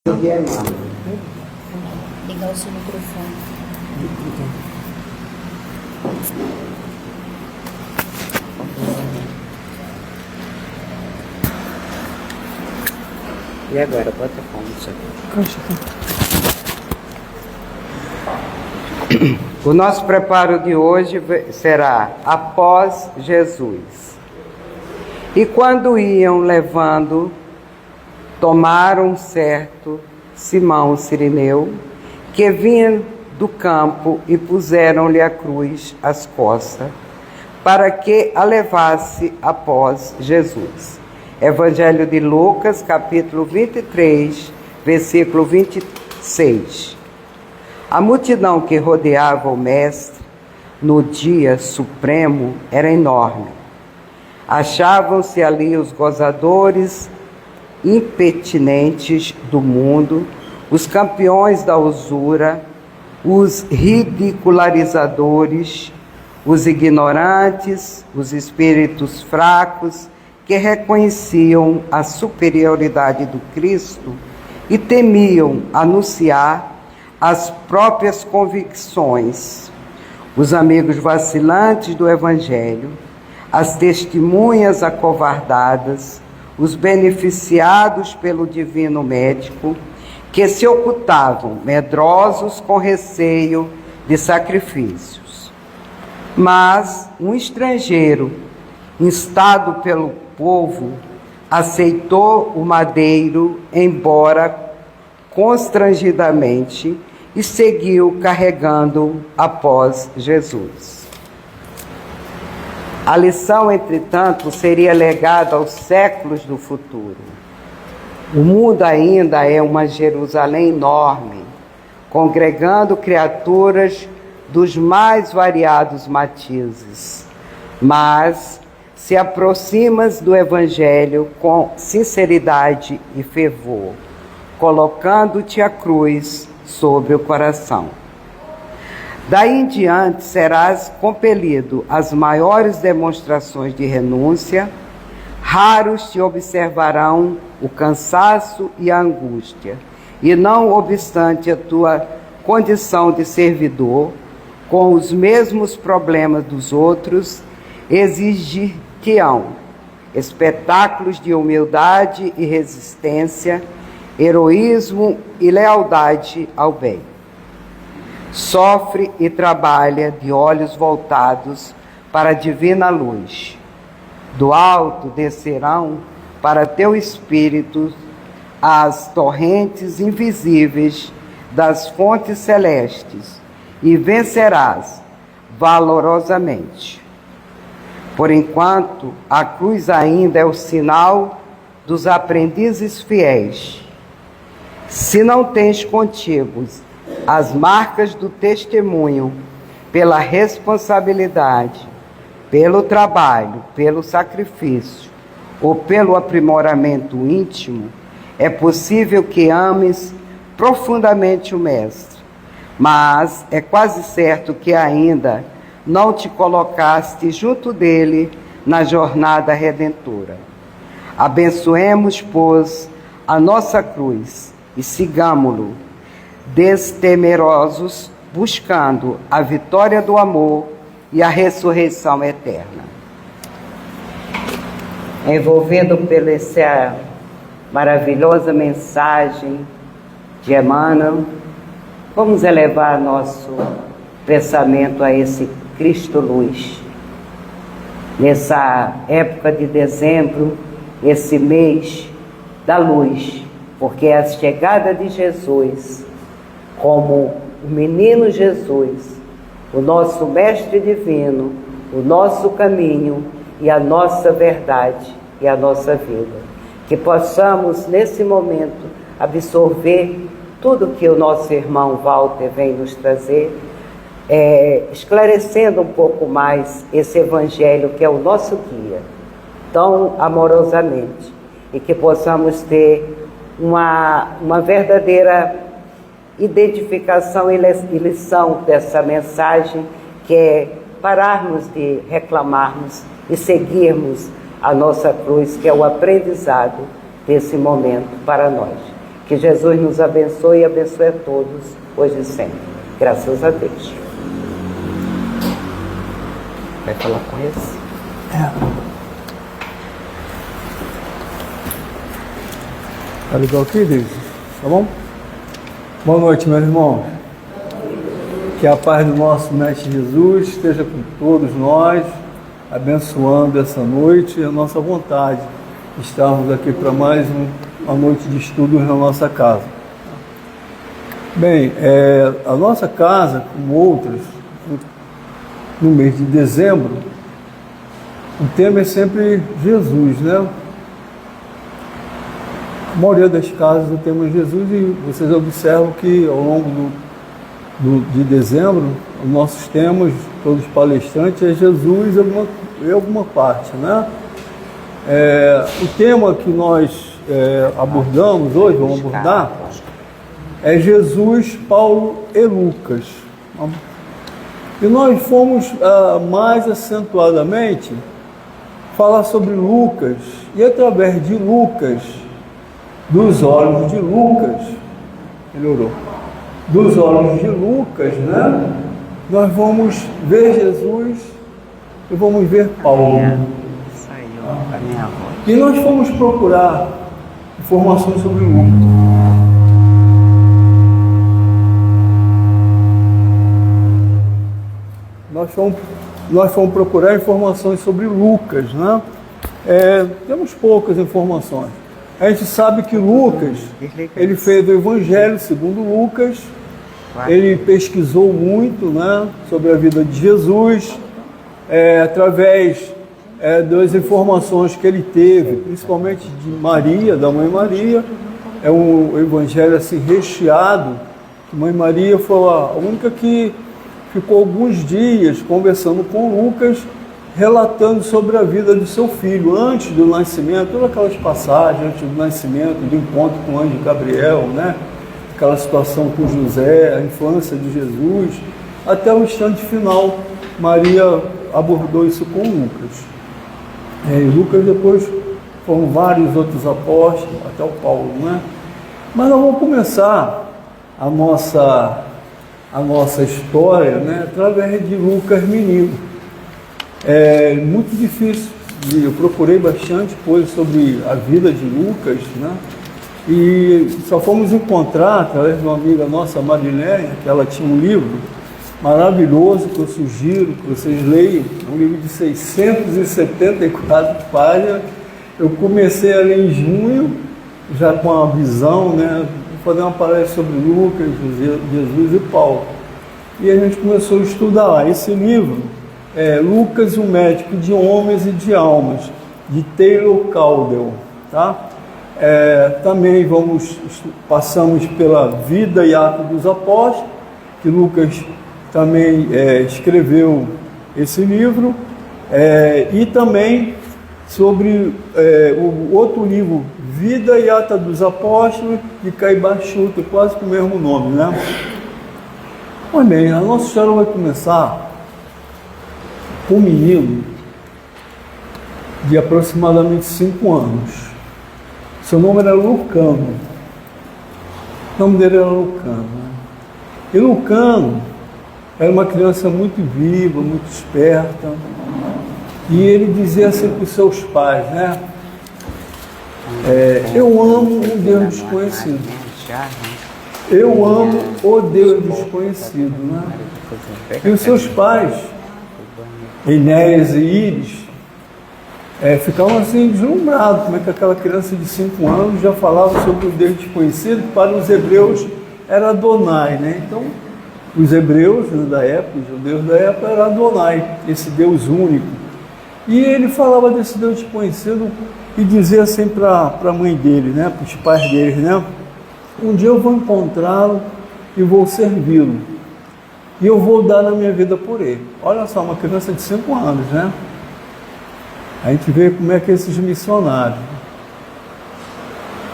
Ligar o seu microfone. E agora, bota como isso aqui. O nosso preparo de hoje será após Jesus. E quando iam levando, tomaram certo Simão Cirineu, que vinha do campo, e puseram-lhe a cruz às costas, para que a levasse após Jesus. Evangelho de Lucas, capítulo 23, versículo 26. A multidão que rodeava o mestre no dia supremo era enorme. Achavam-se ali os gozadores impertinentes do mundo, os campeões da usura, os ridicularizadores, os ignorantes, os espíritos fracos, que reconheciam a superioridade do Cristo e temiam anunciar as próprias convicções, os amigos vacilantes do Evangelho, as testemunhas acovardadas, os beneficiados pelo divino médico, que se ocultavam medrosos com receio de sacrifícios. Mas um estrangeiro, instado pelo povo, aceitou o madeiro, embora constrangidamente, e seguiu carregando após Jesus. A lição, entretanto, seria legada aos séculos do futuro. O mundo ainda é uma Jerusalém enorme, congregando criaturas dos mais variados matizes, mas se aproximas do Evangelho com sinceridade e fervor, colocando-te a cruz sobre o coração. Daí em diante serás compelido às maiores demonstrações de renúncia, raros te observarão o cansaço e a angústia, e não obstante a tua condição de servidor, com os mesmos problemas dos outros, exigir-te-ão espetáculos de humildade e resistência, heroísmo e lealdade ao bem. Sofre e trabalha de olhos voltados para a divina luz. Do alto descerão para teu espírito as torrentes invisíveis das fontes celestes, e vencerás valorosamente. Por enquanto, a cruz ainda é o sinal dos aprendizes fiéis. Se não tens contigo as marcas do testemunho, pela responsabilidade, pelo trabalho, pelo sacrifício ou pelo aprimoramento íntimo, é possível que ames profundamente o Mestre, mas é quase certo que ainda não te colocaste junto dele na jornada redentora. Abençoemos, pois, a nossa cruz e sigamo-lo, destemerosos, buscando a vitória do amor e a ressurreição eterna. Envolvido pela essa maravilhosa mensagem de Emmanuel, vamos elevar nosso pensamento a esse Cristo Luz. Nessa época de dezembro, esse mês da luz, porque a chegada de Jesus, como o menino Jesus, o nosso Mestre Divino, o nosso caminho e a nossa verdade e a nossa vida. Que possamos, nesse momento, absorver tudo que o nosso irmão Walter vem nos trazer, esclarecendo um pouco mais esse Evangelho que é o nosso guia, tão amorosamente, e que possamos ter uma verdadeira identificação e lição dessa mensagem, que é pararmos de reclamarmos e seguirmos a nossa cruz, que é o aprendizado desse momento para nós. Que Jesus nos abençoe e abençoe a todos, hoje e sempre. Graças a Deus. Vai falar com esse? Tá legal aqui, Deus? Tá bom? Boa noite, meus irmãos. Que a paz do nosso Mestre Jesus esteja com todos nós, abençoando essa noite e a nossa vontade de estarmos aqui para mais uma noite de estudos na nossa casa. Bem, a nossa casa, como outras, no mês de dezembro, o tema é sempre Jesus, né? A maioria das casas o tema é Jesus e vocês observam que ao longo de dezembro, os nossos temas, todos os palestrantes, é Jesus em alguma parte, né? O tema que nós abordamos hoje, vamos abordar, é Jesus, Paulo e Lucas. E nós fomos mais acentuadamente falar sobre Lucas, e através de Lucas, dos olhos de Lucas, melhorou, dos olhos de Lucas, né? Nós vamos ver Jesus e vamos ver Paulo. E nós fomos procurar informações sobre Lucas. Nós fomos procurar informações sobre Lucas, né? Temos poucas informações. A gente sabe que Lucas, ele fez o Evangelho segundo Lucas, ele pesquisou muito, né, sobre a vida de Jesus, através das informações que ele teve, principalmente de Maria, da Mãe Maria. É um Evangelho assim recheado, que Mãe Maria foi a única que ficou alguns dias conversando com Lucas, relatando sobre a vida de seu filho, antes do nascimento, todas aquelas passagens antes do nascimento, do encontro com o anjo Gabriel, né? Aquela situação com José, a infância de Jesus, até o instante final, Maria abordou isso com Lucas. E Lucas depois foram vários outros apóstolos, até o Paulo, né? Mas nós vamos começar a nossa história, né, através de Lucas menino. É muito difícil, eu procurei bastante coisa sobre a vida de Lucas, né? E só fomos encontrar, através de uma amiga nossa, Marilene, que ela tinha um livro maravilhoso, que eu sugiro que vocês leiam, um livro de 674 páginas. Eu comecei a ler em junho, já com a visão, né? Vou fazer uma palestra sobre Lucas, Jesus e Paulo. E a gente começou a estudar esse livro. Lucas, um médico de homens e de almas, de Taylor Caldwell, tá? Também passamos pela vida e atos dos apóstolos, que Lucas também escreveu esse livro, e também sobre o outro livro, Vida e Atos dos Apóstolos, de Caibachuta, quase com o mesmo nome, né? Pois bem, a nossa história vai começar com um menino de aproximadamente 5 anos. Seu nome era Lucano. O nome dele era Lucano. E Lucano era uma criança muito viva, muito esperta. E ele dizia assim para os seus pais, né? Eu amo um Deus desconhecido. Eu amo o Deus desconhecido, né? E os seus pais, Enéas e Íris, ficavam assim deslumbrados, como é que aquela criança de 5 anos já falava sobre o Deus desconhecido, que para os hebreus era Adonai, né? Então, os hebreus, né, da época, os judeus da época, era Adonai, esse Deus único. E ele falava desse Deus desconhecido e dizia assim para a mãe dele, né, para os pais deles, né? Um dia eu vou encontrá-lo e vou servi-lo. E eu vou dar a minha vida por ele. Olha só, uma criança de 5 anos, né? A gente vê como é que esses missionários.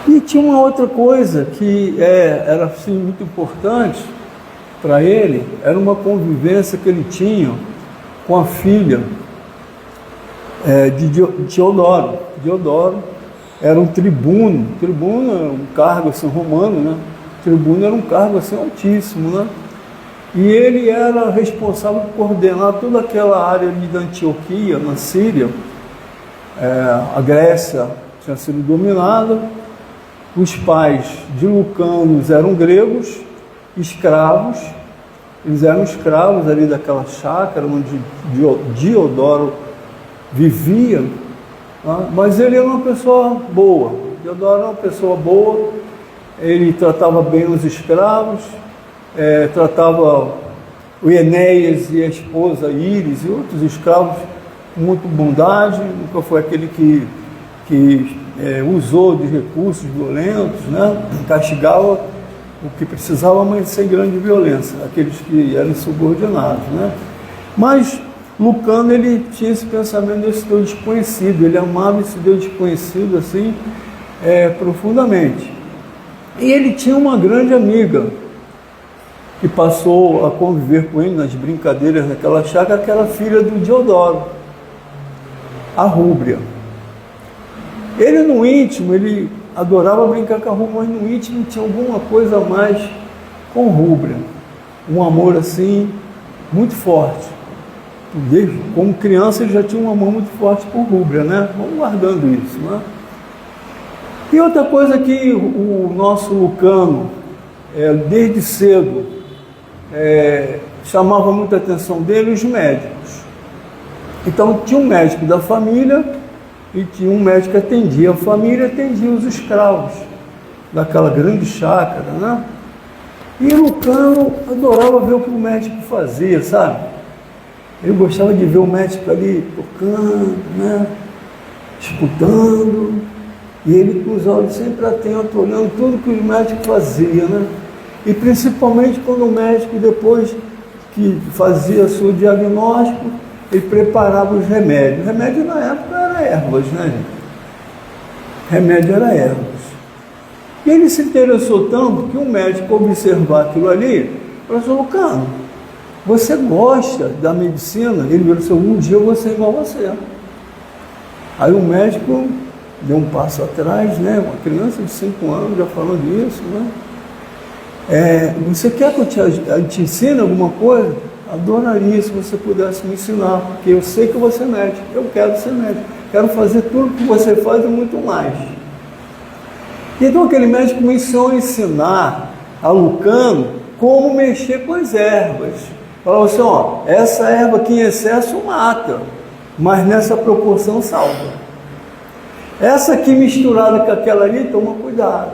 E tinha uma outra coisa que era assim, muito importante para ele, era uma convivência que ele tinha com a filha de Diodoro. Diodoro era um tribuno. Tribuno é um cargo assim, romano, né? Tribuno era um cargo assim, altíssimo, né? E ele era responsável por coordenar toda aquela área ali da Antioquia, na Síria. A Grécia tinha sido dominada. Os pais de Lucanos eram gregos, escravos. Eles eram escravos ali daquela chácara onde Diodoro vivia, tá? Mas ele era uma pessoa boa. Diodoro era uma pessoa boa, ele tratava bem os escravos, tratava o Enéas e a esposa Íris e outros escravos com muita bondade, nunca foi aquele que usou de recursos violentos, né? Castigava o que precisava, mas sem grande violência, aqueles que eram subordinados, né? Mas Lucano, ele tinha esse pensamento desse Deus desconhecido, ele amava esse Deus desconhecido assim, profundamente. E ele tinha uma grande amiga que passou a conviver com ele nas brincadeiras daquela chácara, que era filha do Diodoro, a Rúbria. Ele no íntimo, ele adorava brincar com a Rúbria, mas no íntimo tinha alguma coisa a mais com Rúbria. Um amor assim, muito forte. Desde, como criança ele já tinha um amor muito forte por Rúbria, né? Vamos guardando isso, né? E outra coisa que o nosso Lucano, desde cedo, chamava muita atenção dele, os médicos. Então tinha um médico da família e tinha um médico que atendia a família, atendia os escravos daquela grande chácara, né? E Lucano adorava ver o que o médico fazia, sabe? Ele gostava de ver o médico ali tocando, né? Escutando, e ele com os olhos sempre atentos, olhando tudo que o médico fazia, né? E principalmente quando o médico, depois que fazia seu diagnóstico, ele preparava os remédios. Remédio na época era ervas, né, gente? Remédio era ervas. E ele se interessou tanto que um médico observar aquilo ali, falou assim: Lucano, você gosta da medicina? Ele falou assim: um dia eu vou ser igual a você. Aí o médico deu um passo atrás, né? Uma criança de 5 anos já falando isso, né? Você quer que eu te ensine alguma coisa? Adoraria se você pudesse me ensinar, porque eu sei que eu vou ser médico, eu quero ser médico, quero fazer tudo que você faz e muito mais. Então aquele médico começou a ensinar a Lucano como mexer com as ervas. Falava assim: ó, essa erva aqui em excesso mata, mas nessa proporção salva. Essa aqui misturada com aquela ali, toma cuidado.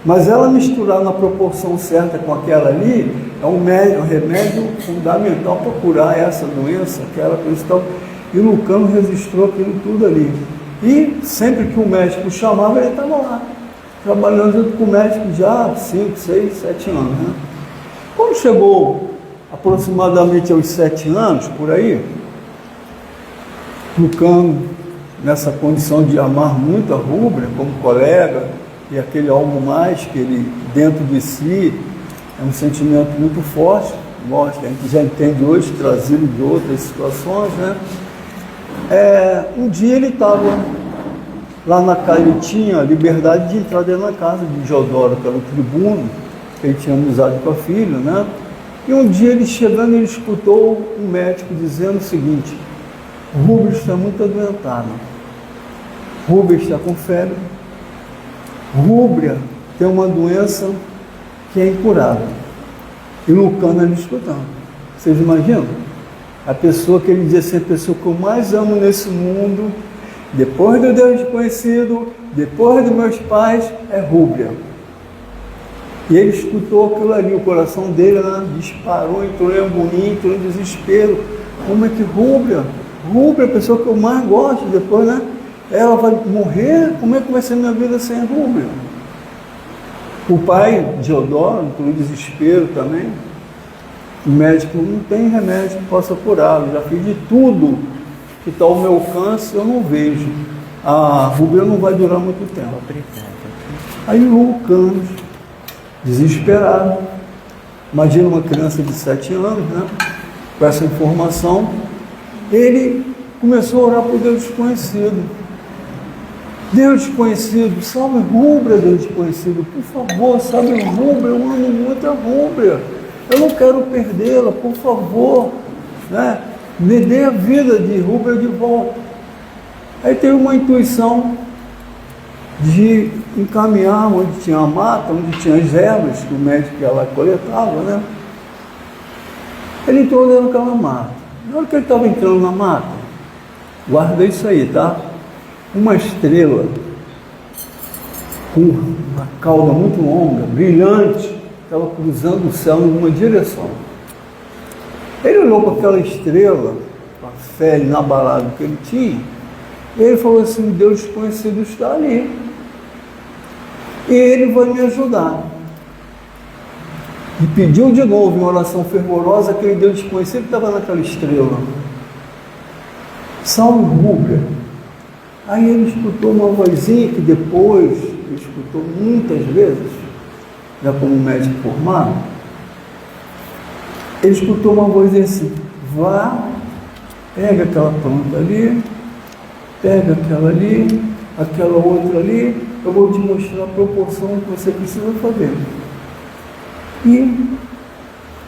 Mas ela misturar na proporção certa com aquela ali, é um remédio fundamental para curar essa doença, aquela coisa. E Lucano registrou aquilo tudo ali. E sempre que o médico chamava, ele estava lá, trabalhando junto com o médico já há 5, 6, 7 anos. Né? Quando chegou aproximadamente aos 7 anos, por aí, Lucano, nessa condição de amar muito a Rúbria como colega, e aquele algo mais que ele, dentro de si, é um sentimento muito forte, lógico, a gente já entende hoje, trazido de outras situações, né? Um dia ele estava lá na casa, ele tinha a liberdade de entrar dentro da casa de Diodoro, que era o tribuno, que ele tinha amizade com a filha, né? E um dia ele chegando, ele escutou um médico dizendo o seguinte: Rúbria está muito adoentada, Rúbria está com febre, Rúbria tem uma doença que é incurável. E Lucano ali escutando. Vocês imaginam? A pessoa que ele dizia assim: a pessoa que eu mais amo nesse mundo, depois do Deus desconhecido, depois dos meus pais, é Rúbria. E ele escutou aquilo ali, o coração dele, né, disparou, entrou em agonia, entrou em desespero. Como é que Rúbria, a pessoa que eu mais gosto, depois, né? Ela vai morrer? Como é que vai ser minha vida sem Rúbria? O pai, Diodoro, entrou em desespero também. O médico: não tem remédio que possa curá-lo, já fiz de tudo que está ao meu alcance, eu não vejo. A Rúbria não vai durar muito tempo. Aí o Lucano, desesperado, imagina uma criança de 7 anos, né? Com essa informação, ele começou a orar por Deus desconhecido. Deus desconhecido, salve Rúbria, Deus desconhecido, por favor, salve Rúbria, eu amo muito a Rúbria, eu não quero perdê-la, por favor, né? Me dê a vida de Rúbria de volta. Aí teve uma intuição de encaminhar onde tinha a mata, onde tinha as ervas que o médico ia lá coletava, né? Ele entrou dentro daquela mata. Na hora que ele estava entrando na mata, guarda isso aí, tá? Uma estrela com uma cauda muito longa, brilhante, estava cruzando o céu em uma direção. Ele olhou para aquela estrela, com a fé inabalável que ele tinha, e ele falou assim: Deus desconhecido está ali, e ele vai me ajudar. E pediu de novo, em oração fervorosa, aquele Deus desconhecido que estava naquela estrela: salve Rúbria. Aí ele escutou uma vozinha que depois ele escutou muitas vezes, já como médico formado. Ele escutou uma vozinha assim: vá, pega aquela planta ali, pega aquela ali, aquela outra ali, eu vou te mostrar a proporção que você precisa fazer. E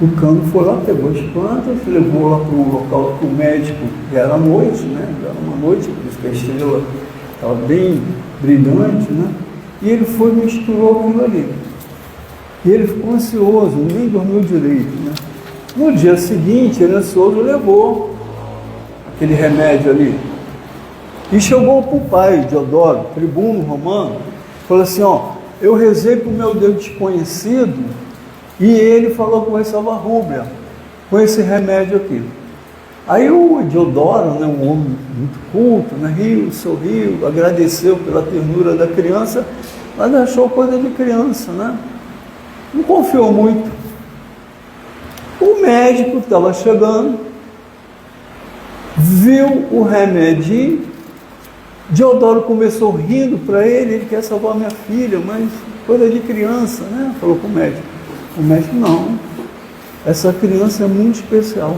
o Cano foi lá, pegou as plantas, levou lá para um local que o médico, era à noite, né? Era uma noite, por isso que a estrela estava bem brilhante, né? E ele foi e misturou aquilo ali. E ele ficou ansioso, nem dormiu direito, né? No dia seguinte, ele ansioso levou aquele remédio ali. E chegou para o pai, Diodoro, tribuno romano, falou assim: ó, eu rezei para o meu Deus desconhecido, e ele falou que vai salvar Rúbria com esse remédio aqui. Aí o Diodoro, né, um homem muito culto, né, riu, sorriu, agradeceu pela ternura da criança, mas achou coisa de criança, né? Não confiou muito. O médico estava chegando, viu o remédio, Diodoro começou rindo para ele quer salvar minha filha, mas coisa de criança, né? Falou para o médico. O médico: não, essa criança é muito especial.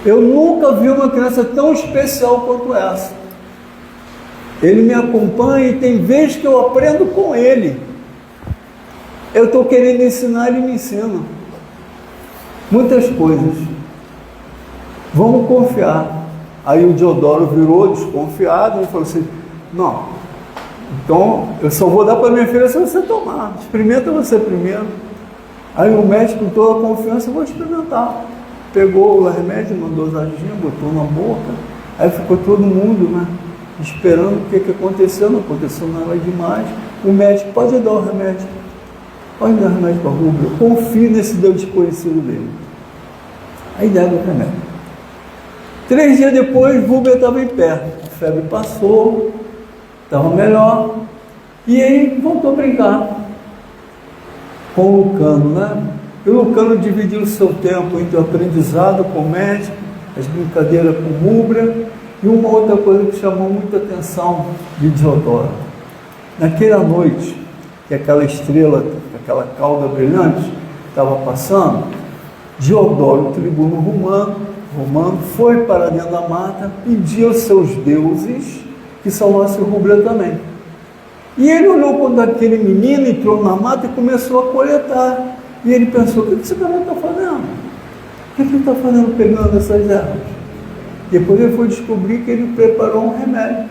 Eu nunca vi uma criança tão especial quanto essa. Ele me acompanha e tem vezes que eu aprendo com ele. Eu estou querendo ensinar, ele me ensina muitas coisas. Vamos confiar. Aí o Diodoro virou desconfiado e falou assim: não, então eu só vou dar para minha filha se você tomar. Experimenta você primeiro. Aí o médico, com toda a confiança: vou experimentar. Pegou o remédio, uma dosaginha, botou na boca. Aí ficou todo mundo, né, esperando o que aconteceu. Não aconteceu nada demais. O médico: pode dar o remédio. Pode dar o remédio para a Rúbria. Confie nesse Deus desconhecido dele. Aí deram o remédio. 3 dias depois, Rúbria estava em pé. A febre passou, estava melhor. E aí voltou a brincar com o Lucano, né? E o Lucano dividiu o seu tempo entre o aprendizado com o médico, as brincadeiras com Rúbria, e uma outra coisa que chamou muita atenção de Diodoro. Naquela noite, que aquela estrela, aquela cauda brilhante estava passando, Diodoro, tribuno romano, foi para dentro da mata, pediu aos seus deuses que salvasse Rúbria também. E ele olhou quando aquele menino entrou na mata e começou a coletar. E ele pensou: o que esse cara está fazendo? O que ele está fazendo pegando essas ervas? Depois ele foi descobrir que ele preparou um remédio.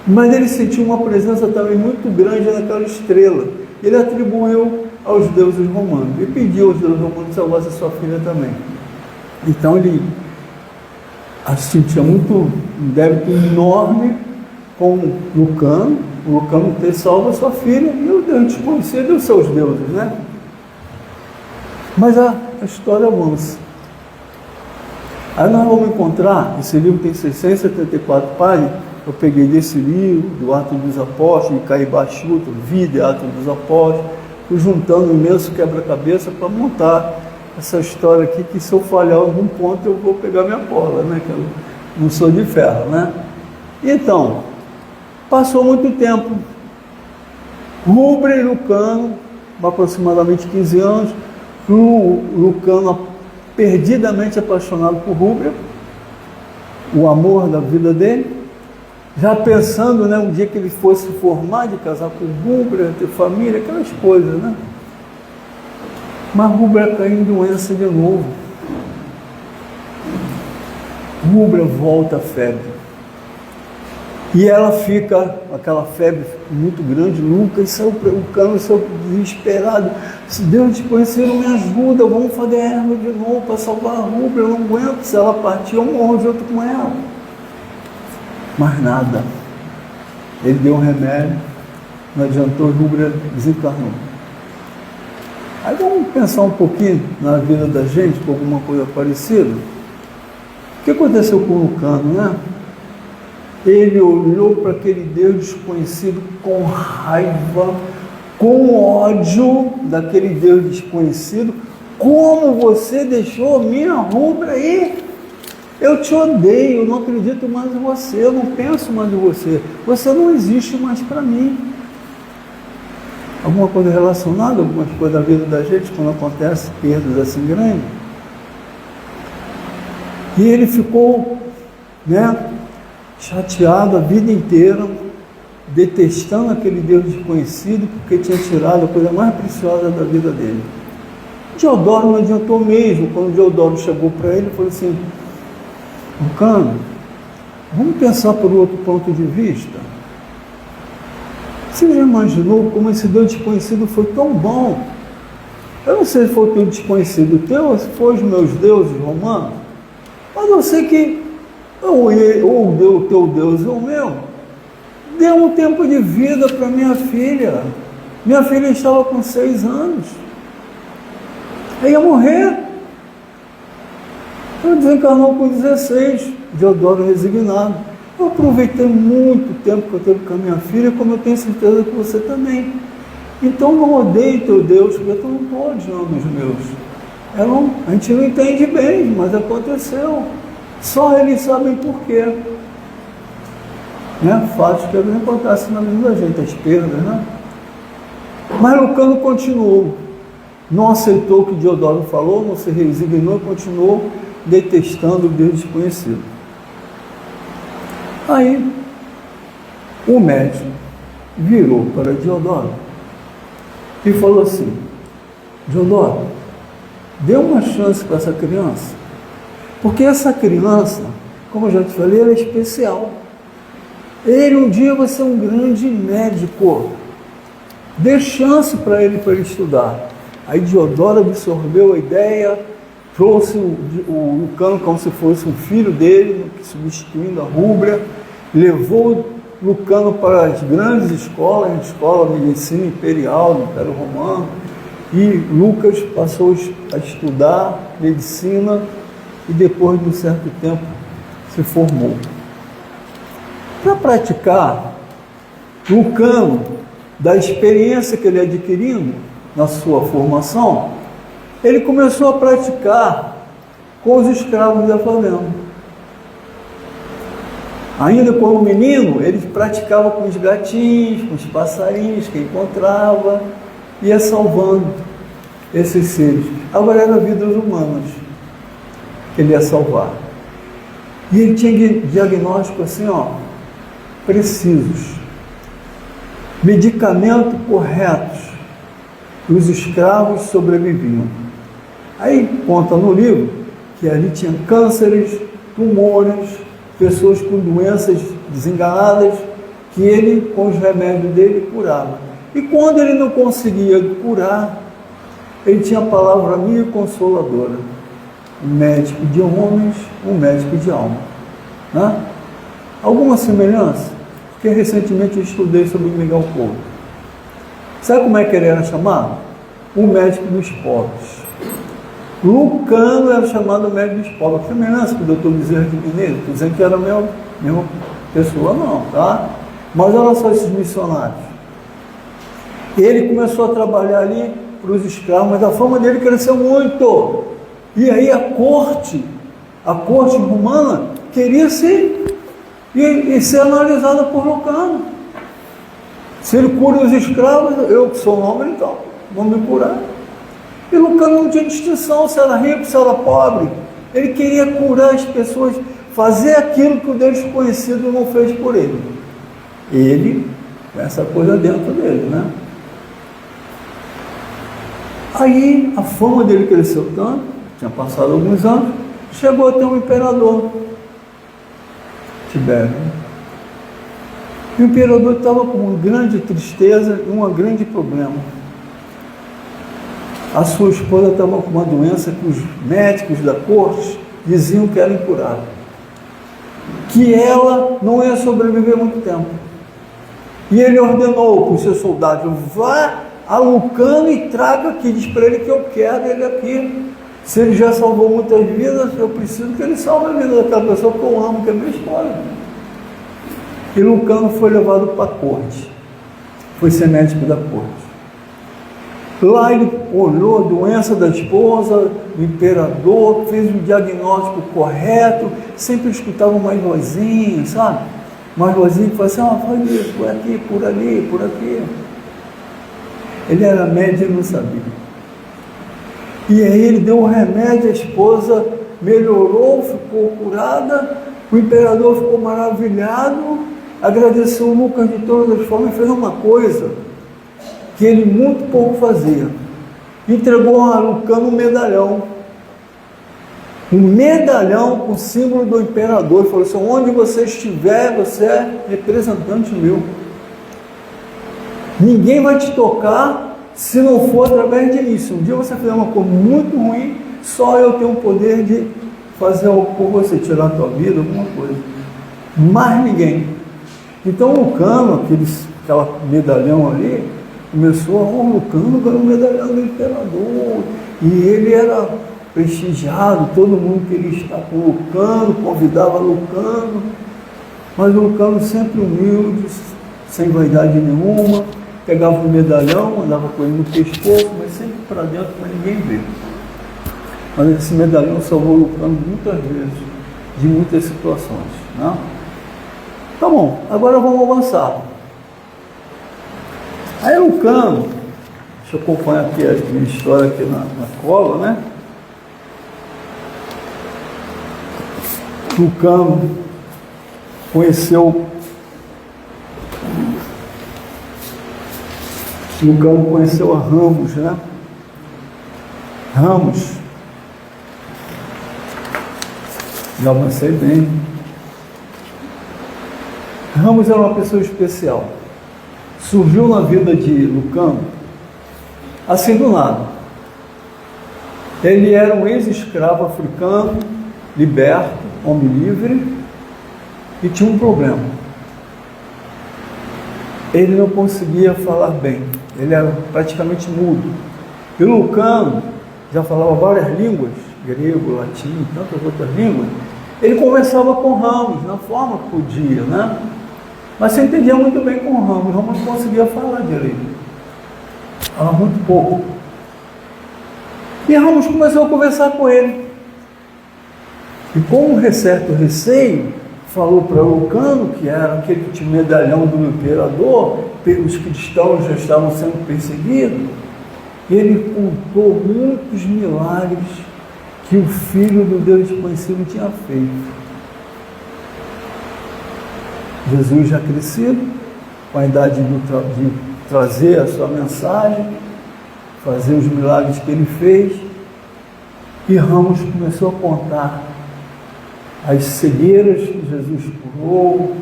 Mas ele sentiu uma presença também muito grande naquela estrela. Ele atribuiu aos deuses romanos e pediu aos deuses romanos que salvasse a sua filha também. Então ele sentia um débito enorme com Lucano, o Lucano ter salvo a sua filha, e o Deus desconhecido e os seus deuses, né? Mas a história avança. Aí nós vamos encontrar, esse livro tem 674 páginas, eu peguei desse livro, do Atos dos Apóstolos, de Caibá Chuta, Vida, Atos dos Apóstolos, fui juntando um imenso quebra-cabeça para montar essa história aqui, que se eu falhar em algum ponto eu vou pegar minha cola, né? Que eu não sou de ferro, né? Então, passou muito tempo. Rúbria e Lucano, aproximadamente 15 anos, Lucano perdidamente apaixonado por Rúbria, o amor da vida dele, já pensando, né, um dia que ele fosse se formar, de casar com Rubra, ter família, aquelas coisas, né? Mas Rubra caiu em doença de novo. Rubra volta à febre. E ela fica, aquela febre muito grande, Lucas, o Cano saiu desesperado. Se Deus te conhecer, não me ajuda, vamos fazer erva de novo para salvar a Rubra, eu não aguento, se ela partir, eu morro junto com ela. Mas nada. Ele deu um remédio, não adiantou, Rubra desencarnou. Aí vamos pensar um pouquinho na vida da gente, com alguma coisa parecida. O que aconteceu com o Cano, né? Ele olhou para aquele Deus desconhecido com raiva, com ódio daquele Deus desconhecido. Como você deixou minha Rubra aí? Eu te odeio, eu não acredito mais em você, eu não penso mais em você. Você não existe mais para mim. Alguma coisa relacionada, alguma coisa da vida da gente, quando acontece perdas assim grandes? E ele ficou, né, chateado a vida inteira, detestando aquele Deus desconhecido, porque tinha tirado a coisa mais preciosa da vida dele. Diodoro não adiantou mesmo. Quando Diodoro chegou para ele, falou assim: Cano, vamos pensar por outro ponto de vista. Você já imaginou como esse Deus desconhecido foi tão bom? Eu não sei se foi o teu desconhecido teu, ou se foi os meus deuses romanos, mas eu sei que ou o teu Deus ou o meu, deu um tempo de vida para minha filha. Minha filha estava com 6 anos. Ela ia morrer. Ela desencarnou com 16, Diodoro resignado. Eu aproveitei muito tempo que eu tive com a minha filha, como eu tenho certeza que você também. Então não odeie teu Deus, porque tu não estou odiando os meus. A gente não entende bem, mas aconteceu. Só eles sabem por quê. Né? Fatos que não acontecem na vida da gente, as perdas, né? Mas o Cano continuou. Não aceitou o que Diodoro falou, não se resignou, continuou detestando o Deus desconhecido. Aí, o médico virou para Diodoro e falou assim: Diodoro, dê uma chance para essa criança. Porque essa criança, como eu já te falei, ela é especial. Ele um dia vai ser um grande médico. Dê chance para ele estudar. Aí Diodoro absorveu a ideia, trouxe o Cano como se fosse um filho dele, substituindo a Rubra, levou o Lucano para as grandes escolas, a escola de medicina imperial do Império Romano, e Lucas passou a estudar medicina e depois de um certo tempo se formou. Para praticar, Lucano, da experiência que ele adquirindo na sua formação, ele começou a praticar com os escravos da favela. Ainda como menino, ele praticava com os gatinhos, com os passarinhos que encontrava, ia salvando esses seres. Agora era vidas humanas que ele ia salvar. E ele tinha diagnóstico assim, precisos, medicamentos corretos, e os escravos sobreviviam. Aí conta no livro que ali tinha cânceres, tumores, pessoas com doenças desenganadas, que ele, com os remédios dele, curava. E quando ele não conseguia curar, ele tinha a palavra amiga e consoladora. Um médico de homens, um médico de alma. Né? Alguma semelhança? Porque recentemente eu estudei sobre Miguel Couto. Sabe como é que ele era chamado? O médico dos pobres. Lucano era chamado médico dos pobres. Que semelhança com o doutor Bezerra de Menezes? Estou dizendo que era a mesma pessoa, não, tá? Mas olha só esses missionários. Ele começou a trabalhar ali para os escravos, mas a fama dele cresceu muito. E aí a corte romana queria ser analisada por Lucano. Se ele cura os escravos, eu que sou nobre, então, vou me curar. E Lucano não tinha distinção se era rico, se era pobre. Ele queria curar as pessoas, fazer aquilo que o Deus conhecido não fez por ele. Ele, com essa coisa dentro dele, né? Aí a fama dele cresceu tanto, tinha passado alguns anos, chegou até um imperador, Tibério. E o imperador estava com uma grande tristeza e um grande problema. A sua esposa estava com uma doença que os médicos da corte diziam que era incurável, que ela não ia sobreviver muito tempo. E ele ordenou para os seus soldados: vá a Lucano e traga aqui, diz para ele que eu quero ele aqui. Se ele já salvou muitas vidas, eu preciso que ele salve a vida daquela pessoa que eu amo, que é minha esposa. E Lucano foi levado para a corte, foi ser médico da corte. Lá ele olhou a doença da esposa, do imperador, fez um diagnóstico correto, sempre escutava umas vozinhas, sabe? Umas vozinhas que falavam assim: faz isso, por aqui, por ali, por aqui. Ele era médico e não sabia. E aí ele deu um remédio, a esposa melhorou, ficou curada, o imperador ficou maravilhado, agradeceu o Lucas de todas as formas e fez uma coisa que ele muito pouco fazia. Entregou a Lucano um medalhão com o símbolo do imperador, e falou assim: onde você estiver, você é representante meu. Ninguém vai te tocar se não for através de mim. Se um dia você fizer uma coisa muito ruim, só eu tenho o poder de fazer algo por você, tirar a tua vida, alguma coisa. Mais ninguém. Então o Lucano, aquela medalhão ali, começou o Lucano ganhou o medalhão do imperador. E ele era prestigiado, todo mundo queria estar com o Lucano, convidava Lucano. Mas o Lucano sempre humilde, sem vaidade nenhuma, pegava o medalhão, andava com ele no pescoço, mas sempre para dentro para ninguém ver. Mas esse medalhão salvou o Lucano muitas vezes, de muitas situações, né? Tá bom, agora vamos avançar. Aí Lucano, deixa eu acompanhar aqui a minha história aqui na cola, né? Lucano conheceu a Ramos, né? Ramos, já avancei bem. Ramos era uma pessoa especial. Surgiu na vida de Lucano assim do nada. Ele era um ex-escravo africano, liberto, homem livre, e tinha um problema. Ele não conseguia falar bem, ele era praticamente mudo. E Lucano já falava várias línguas, grego, latim, tantas outras línguas. Ele conversava com Ramos, na forma que podia, né? Mas se entendia muito bem com Ramos. Ramos não conseguia falar direito, falava muito pouco. E Ramos começou a conversar com ele. E com um certo receio, falou para Lucano, que era aquele que tinha o medalhão do imperador, os cristãos já estavam sendo perseguidos, e ele contou muitos milagres que o Filho do Deus desconhecido tinha feito. Jesus já crescido, com a idade de trazer a sua mensagem, fazer os milagres que ele fez, e Ramos começou a contar as cegueiras que Jesus curou,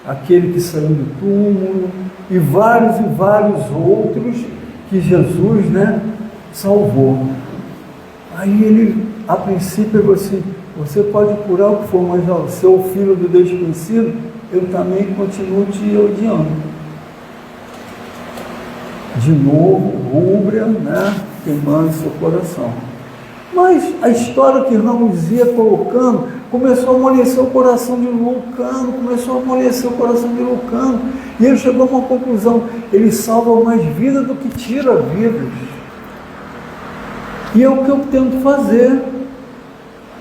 aquele que saiu do túmulo, e vários outros que Jesus, né, salvou. Aí ele, a princípio, falou assim: você pode curar o que for, mas ó, se é o Filho do Deus desconhecido, eu também continuo te odiando. De novo, rúbria, né, queimando seu coração. Mas a história que Ramos ia colocando começou a amolecer o coração de Lucano, e ele chegou a uma conclusão: ele salva mais vida do que tira vidas. E é o que eu tento fazer,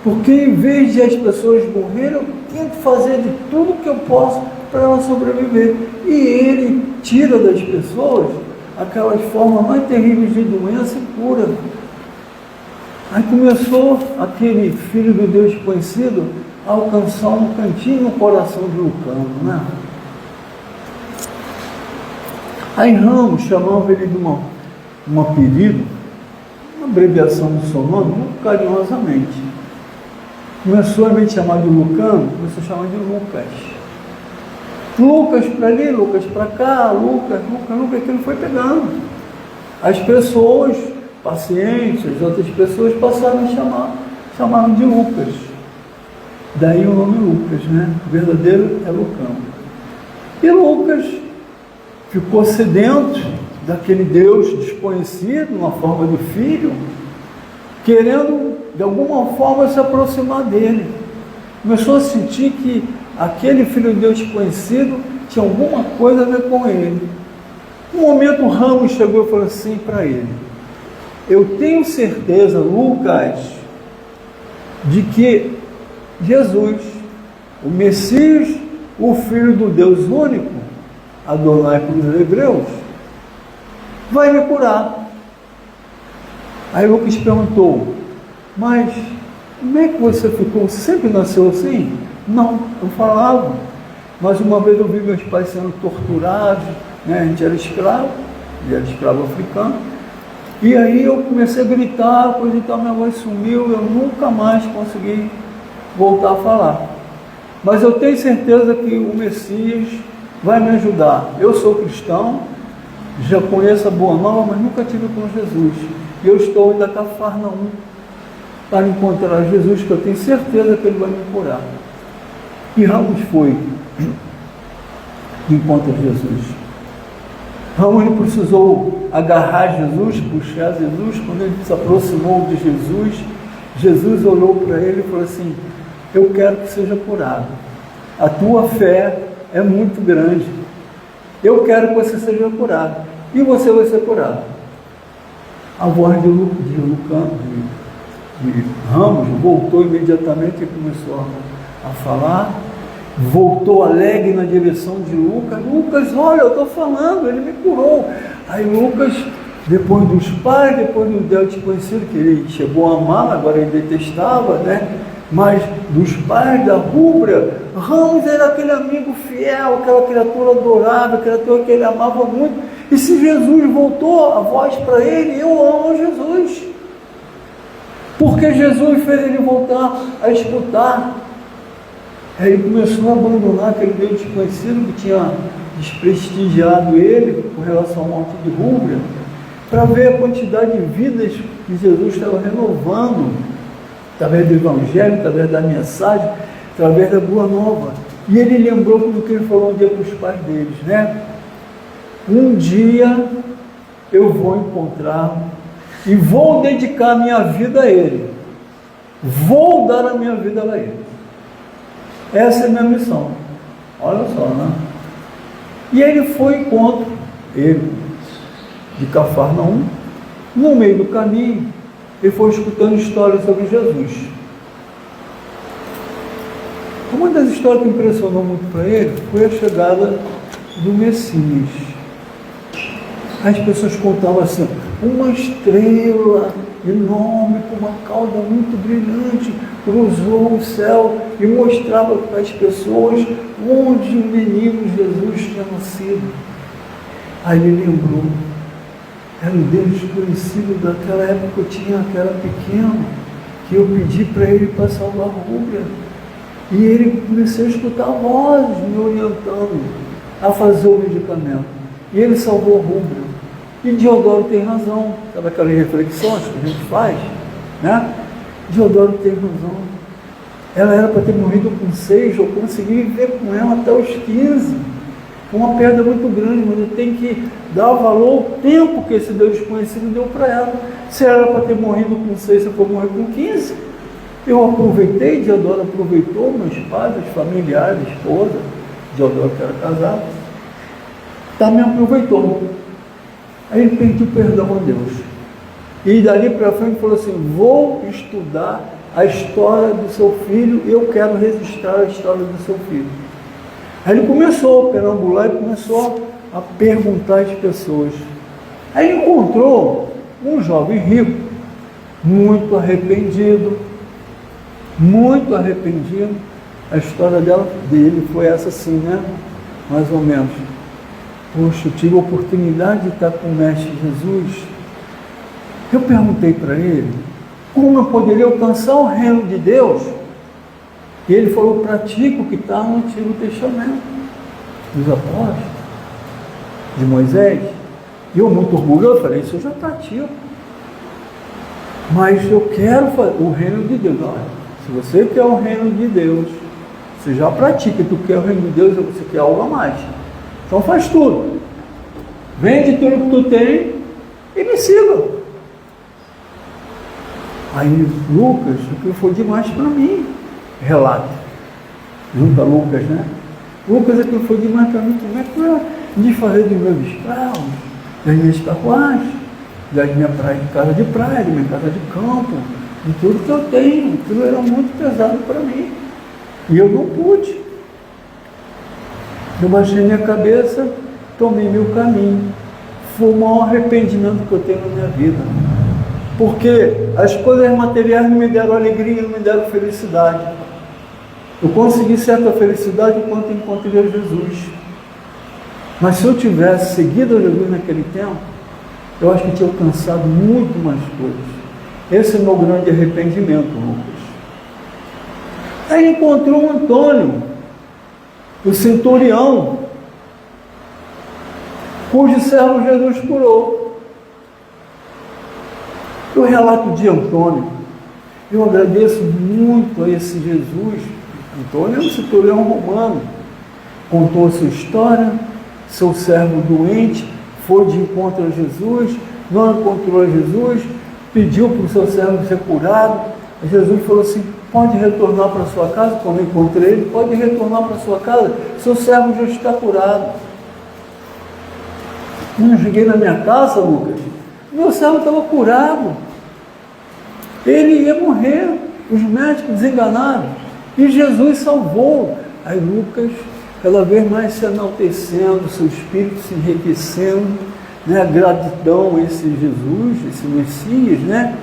porque em vez de as pessoas morrerem, eu tento fazer de tudo que eu posso para elas sobreviver. E ele tira das pessoas aquelas formas mais terríveis de doença e cura. Aí começou aquele filho do Deus desconhecido alcançar um cantinho no coração de Lucano, né? Aí Ramos chamava ele de um apelido, uma abreviação do seu nome, muito carinhosamente. Começou a me chamar de Lucano, começou a chamar de Lucas. Lucas para ali, Lucas para cá, Lucas, aquilo foi pegando. As pessoas, pacientes, as outras pessoas passaram a chamaram de Lucas. Daí o nome Lucas, né? O verdadeiro é Lucano. E Lucas ficou sedento daquele Deus desconhecido, na forma do filho, querendo de alguma forma se aproximar dele. Começou a sentir que aquele filho de Deus desconhecido tinha alguma coisa a ver com ele. Um momento Ramos chegou e falou assim para ele: eu tenho certeza, Lucas, de que Jesus, o Messias, o Filho do Deus único, Adonai para os hebreus, vai me curar. Aí Lucas perguntou: mas como é que você ficou? Você sempre nasceu assim? Não, eu falava. Mas uma vez eu vi meus pais sendo torturados, né? A gente era escravo, ele era escravo africano. E aí eu comecei a gritar, coisa e tal, minha voz sumiu, eu nunca mais consegui voltar a falar. Mas eu tenho certeza que o Messias vai me ajudar. Eu sou cristão, já conheço a Boa Nova, mas nunca tive com Jesus. E eu estou indo a Cafarnaum para encontrar Jesus, que eu tenho certeza que ele vai me curar. E Ramos foi de encontro a Jesus. Ramos não precisou agarrar Jesus, puxar Jesus. Quando ele se aproximou de Jesus, Jesus olhou para ele e falou assim: eu quero que seja curado. A tua fé é muito grande. Eu quero que você seja curado. E você vai ser curado. A voz de Ramos voltou imediatamente e começou a falar. Voltou alegre na direção de Lucas. Lucas, olha, eu estou falando, ele me curou. Aí Lucas, depois dos pais, depois do Deus desconhecido, que ele chegou a amar, agora ele detestava, né? Mas dos pais da Rúbria, Ramos era aquele amigo fiel, aquela criatura adorável, criatura que ele amava muito. E se Jesus voltou a voz para ele, eu amo Jesus. Porque Jesus fez ele voltar a escutar. Aí ele começou a abandonar aquele Deus desconhecido que tinha desprestigiado ele com relação à morte de Rúbria, para ver a quantidade de vidas que Jesus estava renovando, através do Evangelho, através da mensagem, através da Boa Nova. E ele lembrou do que ele falou um dia para os pais deles, né? Um dia eu vou encontrá-lo e vou dedicar a minha vida a ele. Vou dar a minha vida a ele. Essa é a minha missão. Olha só, né? E ele foi ao encontro, ele, de Cafarnaum. No meio do caminho, ele foi escutando histórias sobre Jesus. Uma das histórias que impressionou muito para ele foi a chegada do Messias. As pessoas contavam assim: uma estrela enorme, com uma cauda muito brilhante, cruzou o céu e mostrava para as pessoas onde o menino Jesus tinha nascido. Aí ele lembrou: era o Deus desconhecido daquela época que eu era pequeno, que eu pedi para ele para salvar a Rúbria. E ele começou a escutar vozes me orientando a fazer o medicamento. E ele salvou a Rúbria. E Diodoro tem razão. Sabe aquelas reflexões que a gente faz? Né? Diodoro tem razão. Ela era para ter morrido com 6, eu consegui viver com ela até os 15. Foi uma perda muito grande, mas eu tenho que dar valor ao tempo que esse Deus desconhecido deu para ela. Se ela era para ter morrido com 6, eu vou morrer com 15. Eu aproveitei, Diodoro aproveitou, meus pais, os familiares, esposa, Diodoro que era casado, também aproveitou. Aí ele pediu perdão a Deus. E dali para frente falou assim: vou estudar a história do seu filho, eu quero registrar a história do seu filho. Aí ele começou a perambular e começou a perguntar às pessoas. Aí ele encontrou um jovem rico, muito arrependido, A história dele foi essa assim, né? Mais ou menos. Poxa, eu tive a oportunidade de estar com o Mestre Jesus. Eu perguntei para ele, como eu poderia alcançar o reino de Deus? E ele falou, pratica o que está no Antigo Testamento, dos apóstolos, de Moisés. E eu, muito orgulhoso, falei, isso eu já pratico. Mas eu quero o reino de Deus. Olha, se você quer o reino de Deus, você já pratica. Tu quer o reino de Deus, você quer algo a mais. Então faz tudo. Vende tudo que tu tem e me siga. Aí Lucas, aquilo foi demais para mim. Relata. Junto a Lucas, né? Lucas, aquilo foi demais para mim. Como é que eu desfazer dos meus escravos, das minhas carruagens, das minhas casa de praia, da minha casa de campo, de tudo que eu tenho. Aquilo era muito pesado para mim. E eu não pude. Eu baixei minha cabeça, tomei meu caminho. Foi o maior arrependimento que eu tenho na minha vida. Porque as coisas materiais não me deram alegria, não me deram felicidade. Eu consegui certa felicidade enquanto encontrei Jesus. Mas se eu tivesse seguido Jesus naquele tempo, eu acho que tinha alcançado muito mais coisas. Esse é o meu grande arrependimento, Lucas. Aí encontrou o Antônio, o centurião, cujo servo Jesus curou. O relato de Antônio, eu agradeço muito a esse Jesus. Antônio é um centurião romano, contou a sua história, seu servo doente, foi de encontro a Jesus, não encontrou a Jesus, pediu para o seu servo ser curado. Jesus falou assim, pode retornar para sua casa, quando eu encontrei ele, pode retornar para sua casa, seu servo já está curado. Quando eu cheguei na minha casa, Lucas, meu servo estava curado, ele ia morrer, os médicos desenganaram, e Jesus salvou. Aí Lucas, cada vez mais se enaltecendo, seu espírito se enriquecendo, né? Gratidão a esse Jesus, esse Messias, né?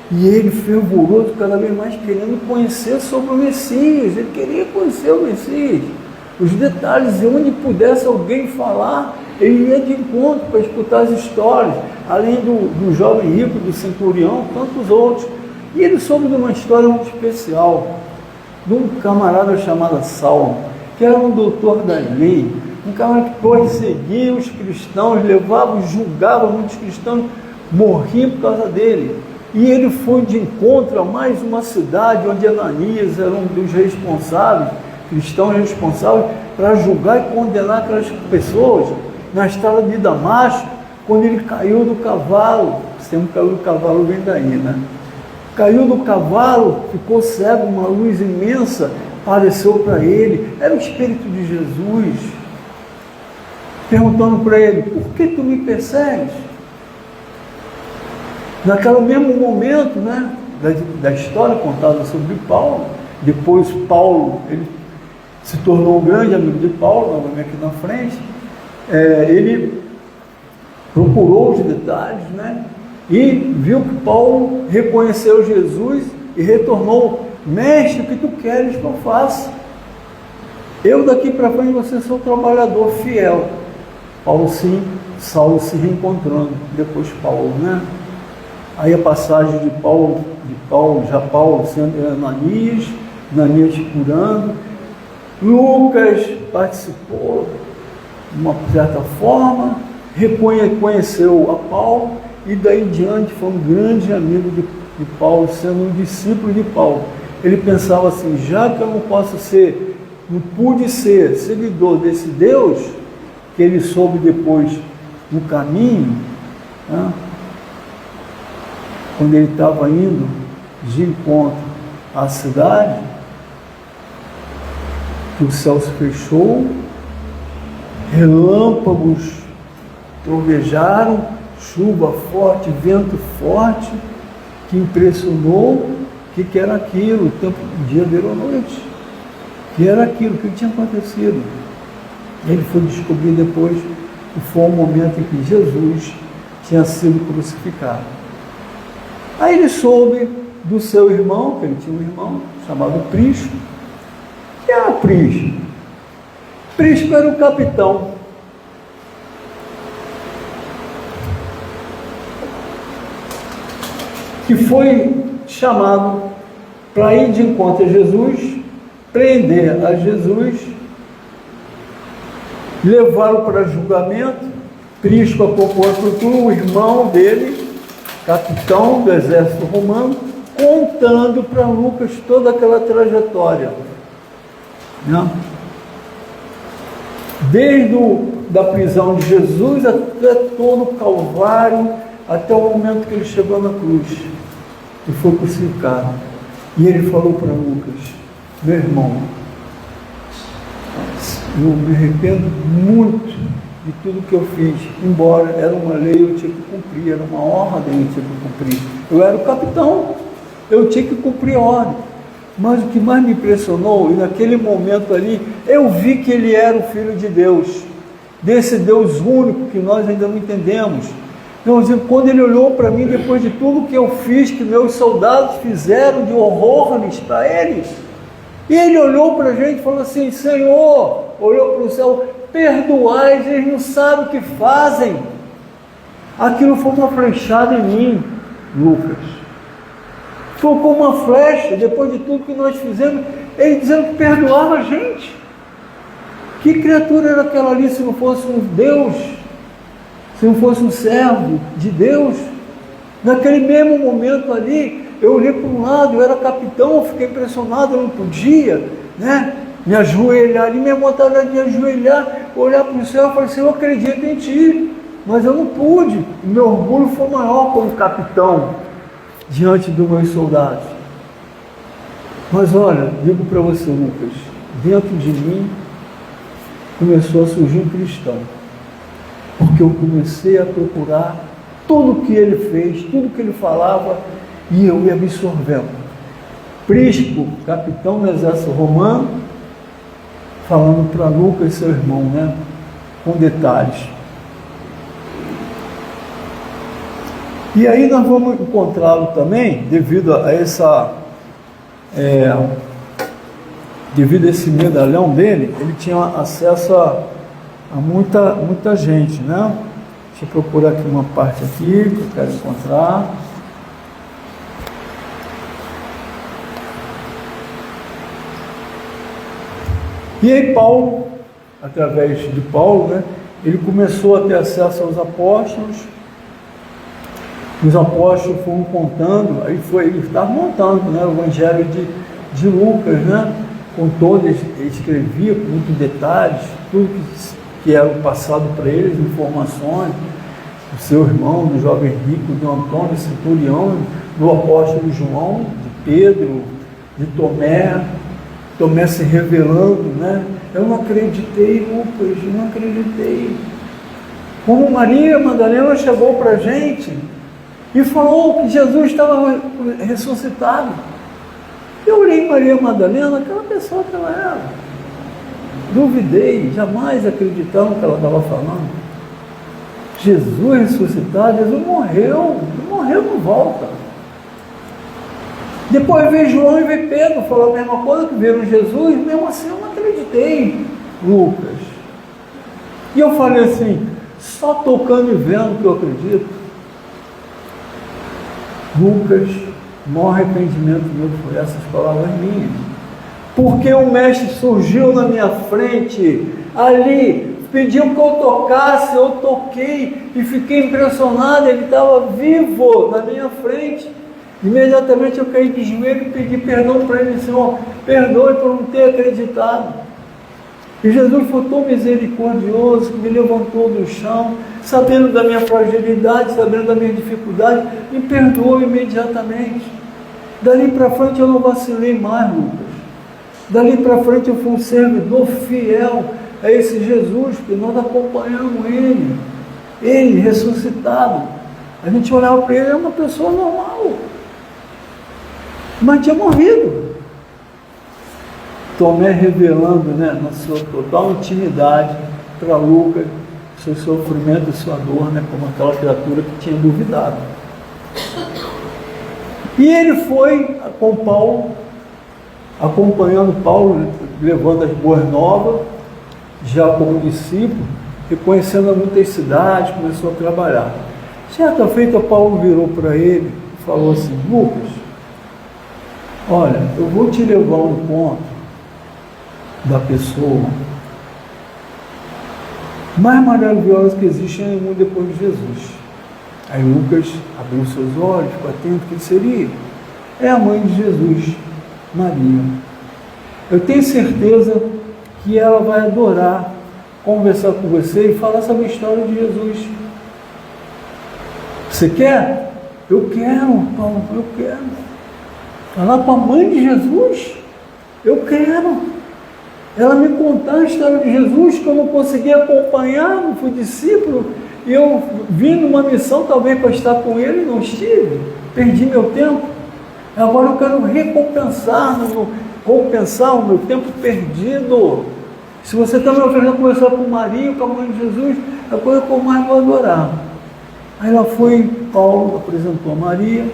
E ele fervoroso, cada vez mais querendo conhecer sobre o Messias, ele queria conhecer o Messias, os detalhes, e onde pudesse alguém falar, ele ia de encontro para escutar as histórias, além do jovem rico, do centurião, tantos outros. E ele soube de uma história muito especial, de um camarada chamado Saulo, que era um doutor da lei, um camarada que perseguia os cristãos, levava, julgava muitos cristãos, morriam por causa dele. E ele foi de encontro a mais uma cidade onde Ananias era um dos responsáveis, cristãos responsáveis, para julgar e condenar aquelas pessoas. Na estrada de Damasco, quando ele caiu do cavalo, sempre caiu do cavalo, vem daí, né? Caiu do cavalo, ficou cego, uma luz imensa apareceu para ele, era o Espírito de Jesus, perguntando para ele, por que tu me persegues? Naquele mesmo momento, né, da história contada sobre Paulo, depois Paulo, ele se tornou um grande amigo de Paulo, novamente aqui na frente, ele procurou os detalhes, né, e viu que Paulo reconheceu Jesus e retornou, mestre, o que tu queres que eu faça? Eu daqui para frente você sou trabalhador fiel. Paulo sim, Saulo se reencontrando, depois Paulo, né? Aí a passagem de Paulo sendo Ananias curando, Lucas participou de uma certa forma, reconheceu a Paulo, e daí em diante foi um grande amigo de Paulo, sendo um discípulo de Paulo. Ele pensava assim, já que eu não pude ser seguidor desse Deus, que ele soube depois no caminho, né? Quando ele estava indo de encontro à cidade, que o céu se fechou, relâmpagos trovejaram, chuva forte, vento forte, que impressionou. O que era aquilo? O tempo, o dia virou noite. O que era aquilo? O que tinha acontecido? Ele foi descobrir depois que foi o momento em que Jesus tinha sido crucificado. Aí ele soube do seu irmão, que ele tinha um irmão chamado Prisco, que Prisco? Prisco era o capitão. Que foi chamado para ir de encontro a Jesus, prender a Jesus, levá-lo para julgamento. Prisco acompanhou a cultura, o irmão dele, capitão do exército romano, contando para Lucas toda aquela trajetória, né? Desde da prisão de Jesus até todo o Calvário, até o momento que ele chegou na cruz e foi crucificado. E ele falou para Lucas: meu irmão, eu me arrependo muito de tudo que eu fiz, embora era uma lei, eu tinha que cumprir, era uma ordem, eu tinha que cumprir. Eu era o capitão, eu tinha que cumprir a ordem. Mas o que mais me impressionou, e naquele momento ali, eu vi que ele era o Filho de Deus, desse Deus único que nós ainda não entendemos. Então, quando ele olhou para mim, depois de tudo que eu fiz, que meus soldados fizeram de horrores para eles, e ele olhou para a gente e falou assim: Senhor, olhou para o céu, perdoai, eles não sabem o que fazem. Aquilo foi uma flechada em mim, Lucas. Foi como uma flecha, depois de tudo que nós fizemos, ele dizendo que perdoava a gente. Que criatura era aquela ali se não fosse um Deus? Se não fosse um servo de Deus? Naquele mesmo momento ali, eu olhei para um lado, eu era capitão, eu fiquei impressionado, eu não podia, né, me ajoelhar, ali minha vontade de ajoelhar, olhar para o céu e falar assim: eu acredito em ti, mas eu não pude. O meu orgulho foi maior como capitão diante dos meus soldados. Mas olha, digo para você, Lucas, dentro de mim começou a surgir um cristão, porque eu comecei a procurar tudo o que ele fez, tudo que ele falava, e eu ia absorvendo. Prisco, capitão do exército romano, falando para Lucas, seu irmão, né, com detalhes. E aí nós vamos encontrá-lo também, devido a esse medalhão dele, ele tinha acesso a muita gente, né? Deixa eu procurar aqui uma parte aqui que eu quero encontrar. E aí Paulo, através de Paulo, né, ele começou a ter acesso aos apóstolos. Os apóstolos foram contando, ele estava montando, né, o Evangelho de Lucas, né, com todos, ele escrevia com muitos detalhes, tudo que era passado para eles, informações, do seu irmão, do jovem rico, do Antônio, centurião, do apóstolo João, de Pedro, de Tomé se revelando, né? Eu não acreditei, Lucas, eu não acreditei. Como Maria Madalena chegou para a gente e falou que Jesus estava ressuscitado. Eu olhei Maria Madalena, aquela pessoa que ela era. Duvidei, jamais acreditando no que ela estava falando. Jesus ressuscitado, Jesus morreu, não volta. Depois veio João e veio Pedro, falou a mesma coisa, que viram Jesus, mesmo assim eu não acreditei, Lucas. E eu falei assim: só tocando e vendo que eu acredito. Lucas, o maior arrependimento meu foi essas palavras minhas. Porque o mestre surgiu na minha frente, ali, pediu que eu tocasse, eu toquei e fiquei impressionado, ele estava vivo na minha frente. Imediatamente eu caí de joelho e pedi perdão para ele: Senhor, perdoe por não ter acreditado. E Jesus foi tão misericordioso que me levantou do chão, sabendo da minha fragilidade, sabendo da minha dificuldade, me perdoou imediatamente. Dali para frente eu não vacilei mais, Lucas. Dali para frente eu fui um servidor fiel a esse Jesus, porque nós acompanhamos ele ressuscitado. A gente olhava para ele, era uma pessoa normal, mas tinha morrido. Tomé revelando, né, na sua total intimidade para Lucas, seu sofrimento e sua dor, né, como aquela criatura que tinha duvidado. E ele foi com Paulo, acompanhando Paulo levando as boas novas, já como discípulo, reconhecendo muitas cidades, começou a trabalhar. Certa feita, Paulo virou para ele e falou assim: Lucas, olha, eu vou te levar ao encontro da pessoa mais maravilhosa que existe no mundo depois de Jesus. Aí Lucas abriu seus olhos, ficou atento: quem seria? É a mãe de Jesus, Maria. Eu tenho certeza que ela vai adorar conversar com você e falar sobre a história de Jesus. Você quer? Eu quero, Paulo, eu quero. Falar com a mãe de Jesus? Eu quero. Ela me contar a história de Jesus, que eu não consegui acompanhar, não fui discípulo, e eu vim numa missão talvez para estar com ele, não estive, perdi meu tempo. Agora eu quero recompensar o meu tempo perdido. Se você está me oferecendo conversar com Maria, com a mãe de Jesus, é a coisa que eu mais vou adorar. Aí lá foi, Paulo apresentou a Maria,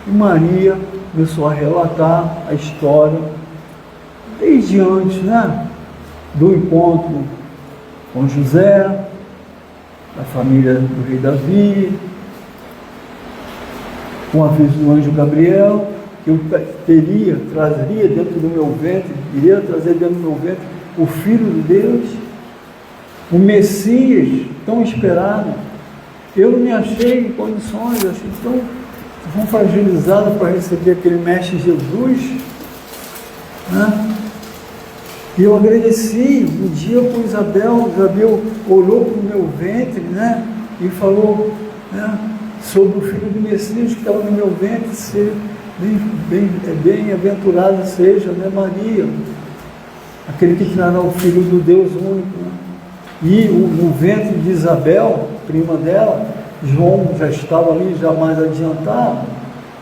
e Maria começou a relatar a história, desde antes, né, do encontro com José, da família do rei Davi, com o aviso do anjo Gabriel, que eu trazeria dentro do meu ventre, iria trazer dentro do meu ventre o Filho de Deus, o Messias tão esperado. Eu não me achei em condições, eu achei tão fragilizado para receber aquele Mestre Jesus, né? E eu agradeci um dia com Isabel. Isabel olhou para o meu ventre, né, e falou, né, sobre o Filho do Messias que estava no meu ventre, ser bem-aventurada seja, né, Maria, aquele que trará o Filho do Deus único, né? E no ventre de Isabel, prima dela, João já estava ali, já mais adiantado,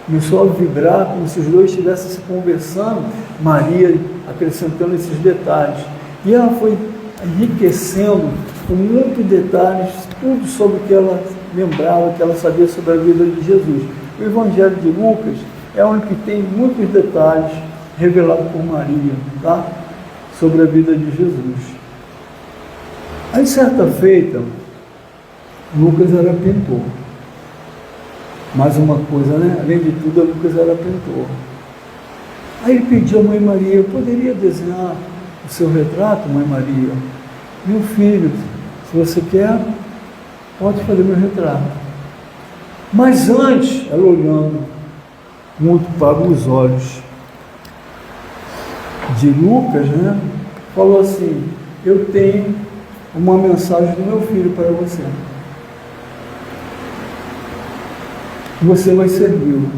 começou a vibrar como se os dois estivessem se conversando, Maria acrescentando esses detalhes. E ela foi enriquecendo com muitos detalhes, tudo sobre o que ela lembrava, que ela sabia sobre a vida de Jesus. O Evangelho de Lucas é onde que tem muitos detalhes revelados por Maria, tá? Sobre a vida de Jesus. Aí, certa feita, Lucas era pintor. Mais uma coisa, né? Além de tudo, Lucas era pintor. Aí ele pediu à mãe Maria: eu poderia desenhar o seu retrato, mãe Maria? Meu filho, se você quer, pode fazer meu retrato. Mas antes, ela olhando muito para os olhos de Lucas, né, falou assim: eu tenho uma mensagem do meu filho para você. Você vai servi-lo.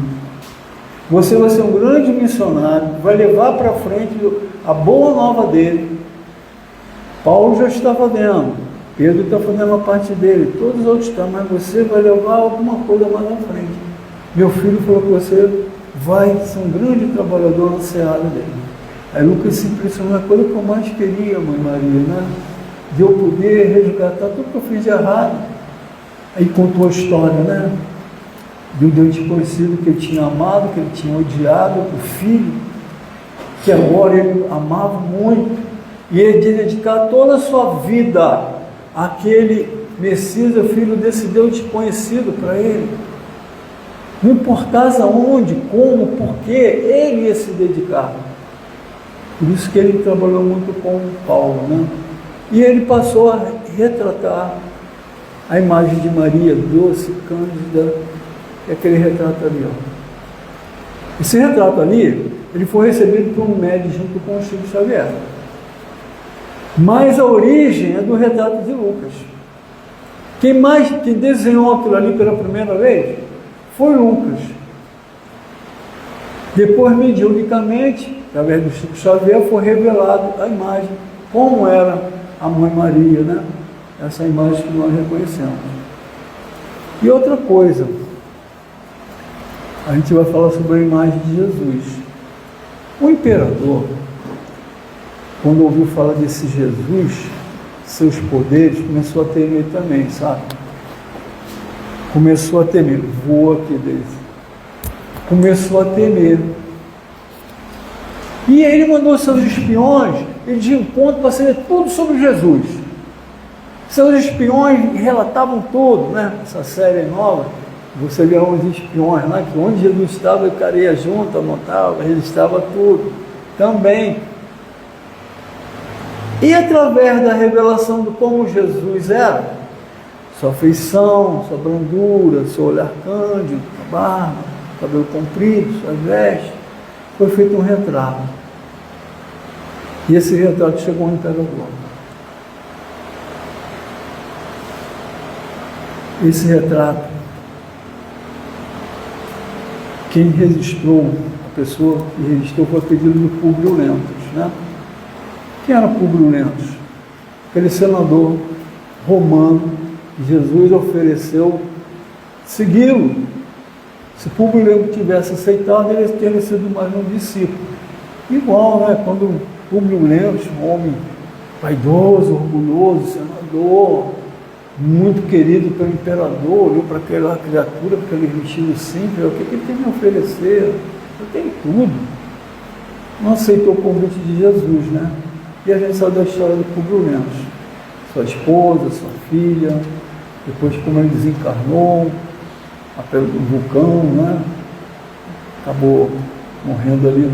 Você vai ser um grande missionário, vai levar para frente a boa nova dele. Paulo já estava vendo, Pedro está fazendo a parte dele, todos os outros estão, mas você vai levar alguma coisa mais à frente. Meu filho falou que você vai ser um grande trabalhador na seara dele. Aí Lucas se impressionou: a coisa que eu mais queria, mãe Maria, né, de eu poder resgatar tudo que eu fiz de errado. Aí contou a história, né, de um Deus desconhecido que ele tinha amado, que ele tinha odiado, o filho, que agora ele amava muito, e ele ia dedicar toda a sua vida àquele Messias, o filho desse Deus desconhecido para ele. Não importasse aonde, como, porquê, ele ia se dedicar. Por isso que ele trabalhou muito com Paulo, né? E ele passou a retratar a imagem de Maria, doce, cândida, é aquele retrato ali, ó. Esse retrato ali, ele foi recebido por um médium junto com o Chico Xavier. Mas a origem é do retrato de Lucas. Quem desenhou aquilo ali pela primeira vez foi Lucas. Depois, mediunicamente, através do Chico Xavier, foi revelado a imagem, como era a Mãe Maria, né? Essa imagem que nós reconhecemos. E outra coisa, a gente vai falar sobre a imagem de Jesus. O imperador, quando ouviu falar desse Jesus, seus poderes, começou a temer também, sabe? Começou a temer. Voa aqui, Deise. Começou a temer. E ele mandou seus espiões e de encontro para saber tudo sobre Jesus. Seus espiões relatavam tudo, né? Essa série nova, você vê uns espiões lá, que onde Jesus estava, o cara ia junto, anotava, registrava tudo. Também. E através da revelação de como Jesus era, sua feição, sua brandura, seu olhar cândido, a barba, cabelo comprido, suas vestes, foi feito um retrato. E esse retrato chegou ao imperador. Esse retrato, quem registrou, a pessoa que registrou foi a pedido do Públio Lentulus, né? Quem era Públio Lentulus? Aquele senador romano que Jesus ofereceu segui-lo. Se Públio Lentulus tivesse aceitado, ele teria sido mais um discípulo. Igual, né? Quando Públio Lentulus, um homem vaidoso, orgulhoso, senador, muito querido pelo imperador, olhou para aquela criatura, para aquele vestido simples, o que ele tem a me oferecer? Eu tenho tudo. Não aceitou o convite de Jesus, né? E a gente sabe da história do Públio Lentulus. Sua esposa, sua filha, depois como ele desencarnou, apelo do vulcão, né? Acabou morrendo ali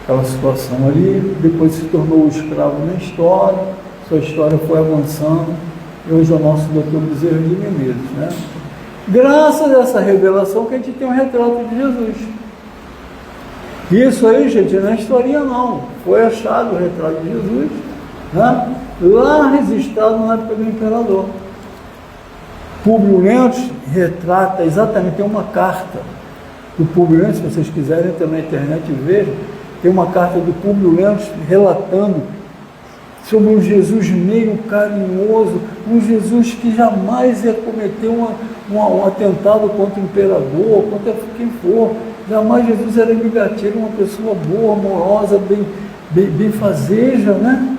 naquela situação ali, depois se tornou escravo na história, sua história foi avançando, e hoje é o nosso doutor Bezerra de Menezes, né? Graças a essa revelação que a gente tem um retrato de Jesus. Isso aí, gente, não é historinha não, foi achado o retrato de Jesus, né? Lá registrado na época do imperador. Públio Lentulus retrata exatamente, tem uma carta do Públio Lentulus, se vocês quiserem entrar na internet e vejam, tem uma carta do Públio Lentulus relatando sobre um Jesus meio carinhoso, um Jesus que jamais ia cometer um atentado contra o imperador, contra quem for. Jamais Jesus era vingativo, uma pessoa boa, amorosa, benfazeja, né?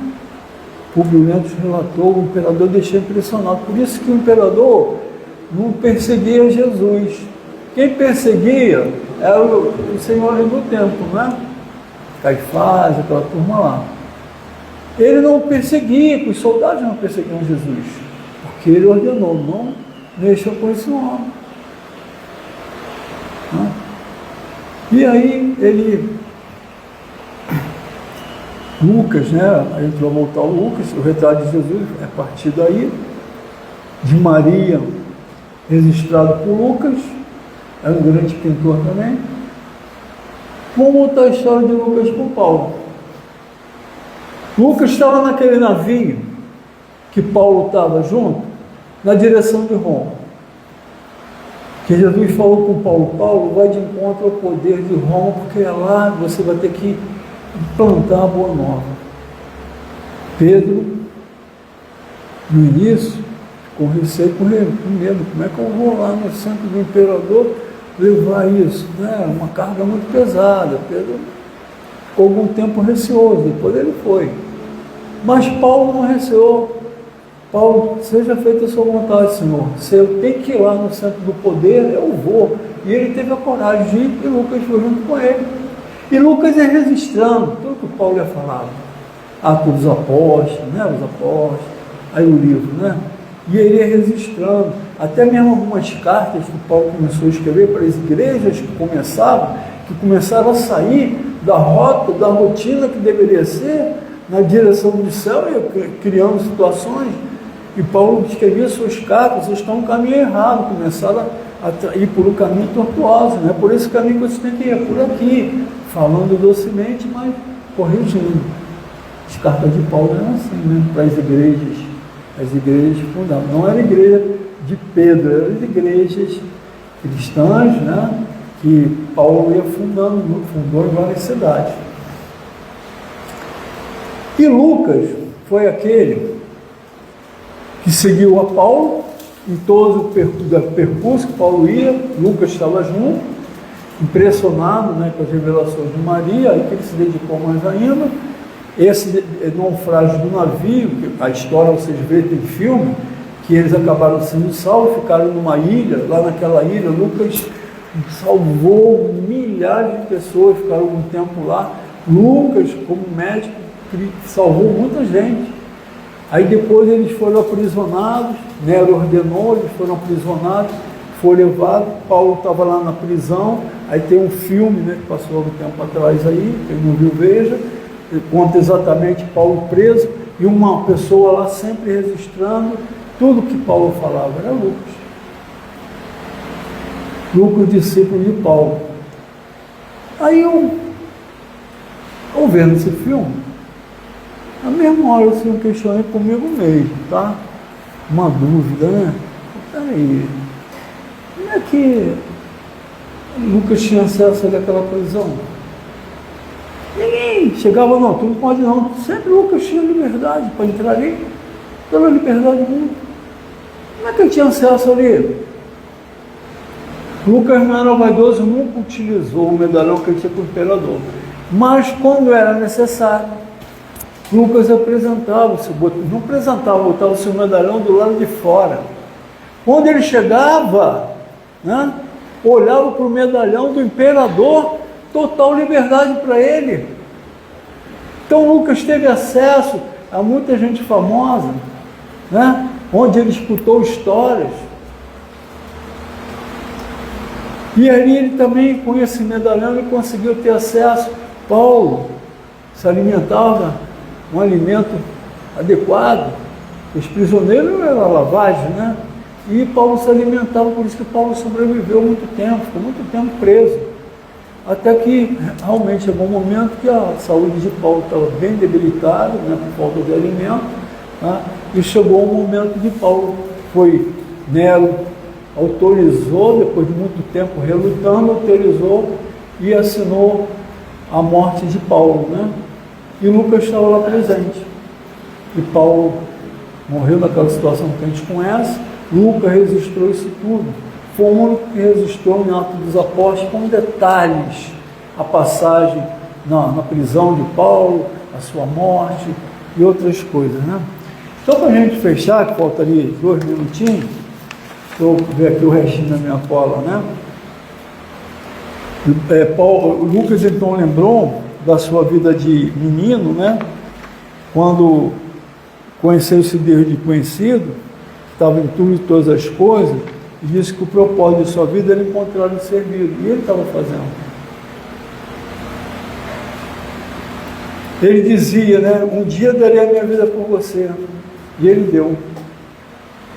Públio Lentulus relatou, o imperador deixou impressionado. Por isso que o imperador não perseguia Jesus. Quem perseguia era o senhor do templo, né? Caifás, aquela turma lá. Ele não perseguia, os soldados não perseguiam Jesus, porque ele ordenou, não mexam com esse homem. E aí Lucas, né? A gente vai voltar ao Lucas, o retrato de Jesus é a partir daí, de Maria, registrado por Lucas, era um grande pintor também. Vamos voltar a história de Lucas com Paulo. Lucas estava naquele navio que Paulo estava junto, na direção de Roma. Que Jesus falou com Paulo, Paulo, vai de encontro ao poder de Roma, porque lá você vai ter que implantar a boa nova. Pedro, no início, com receio, com medo, como é que eu vou lá no centro do imperador levar isso? Né? Uma carga muito pesada. Pedro ficou algum tempo receoso, depois ele foi. Mas Paulo não receou. Paulo, seja feita a sua vontade, Senhor. Se eu tenho que ir lá no centro do poder, eu vou. E ele teve a coragem de ir, e Lucas foi junto com ele. E Lucas ia registrando tudo que Paulo ia falar. Atos dos Apóstolos, né? Os Apóstolos, aí o livro, né? E ele ia registrando. Até mesmo algumas cartas que Paulo começou a escrever para as igrejas que começaram a sair da rota, da rotina que deveria ser, na direção do céu, criando situações. E Paulo escrevia suas cartas, vocês estão no caminho errado, começaram a ir por um caminho tortuoso, né? Por esse caminho que vocês têm que ir, por aqui, falando docemente, mas corrigindo. As cartas de Paulo eram assim, né? Para as igrejas fundadas. Não era a igreja de Pedro, eram as igrejas cristãs, né? Que Paulo ia fundou em várias cidades. E Lucas foi aquele que seguiu a Paulo em todo o percurso que Paulo ia. Lucas estava junto, impressionado, né, com as revelações de Maria, aí que ele se dedicou mais ainda. Esse naufrágio do navio, a história vocês veem, tem filme, que eles acabaram sendo salvos, ficaram numa ilha, lá naquela ilha, Lucas salvou milhares de pessoas, ficaram um tempo lá, Lucas, como médico, salvou muita gente. Aí depois eles foram aprisionados, Nero ordenou, eles foram aprisionados, foram levados, Paulo estava lá na prisão, aí tem um filme, né, que passou algum tempo atrás aí, quem não viu, veja, conta exatamente Paulo preso, e uma pessoa lá sempre registrando tudo que Paulo falava, era Lucas. Lucas, discípulo de Paulo. Aí eu vendo esse filme, na mesma hora eu questionei comigo mesmo, tá? Uma dúvida, né? Peraí, como é que Lucas tinha acesso àquela prisão? Ninguém chegava, não, tu não pode não. Sempre Lucas tinha liberdade para entrar ali, toda a liberdade do mundo. Como é que ele tinha acesso ali? Lucas não era vaidoso, nunca utilizou o medalhão que ele tinha com o imperador. Mas quando era necessário, Lucas apresentava, não apresentava, botava o seu medalhão do lado de fora. Quando ele chegava, né, olhava para o medalhão do imperador, total liberdade para ele. Então Lucas teve acesso a muita gente famosa, né, onde ele escutou histórias. E ali ele também, com esse medalhão, ele conseguiu ter acesso. Paulo se alimentava um alimento adequado. Os prisioneiros eram lavagem, né? E Paulo se alimentava, por isso que Paulo sobreviveu muito tempo, ficou muito tempo preso. Até que realmente chegou um momento que a saúde de Paulo estava bem debilitada, né, por falta de alimento, né? E chegou um momento de Paulo, foi Nero, autorizou, depois de muito tempo relutando, autorizou e assinou a morte de Paulo, né? E Lucas estava lá presente. E Paulo morreu naquela situação que a gente conhece. Lucas registrou isso tudo. Foi o único que registrou em Atos dos Apóstolos com detalhes a passagem na prisão de Paulo, a sua morte e outras coisas, né? Então, para a gente fechar, que faltaria 2 minutinhos, vou ver aqui o restinho da minha cola, né? Lucas então lembrou da sua vida de menino, né? Quando conheceu esse Deus desconhecido, estava em tudo e todas as coisas, e disse que o propósito de sua vida era encontrar o servido, e ele estava fazendo. Ele dizia, né? Um dia darei a minha vida por você, e ele deu.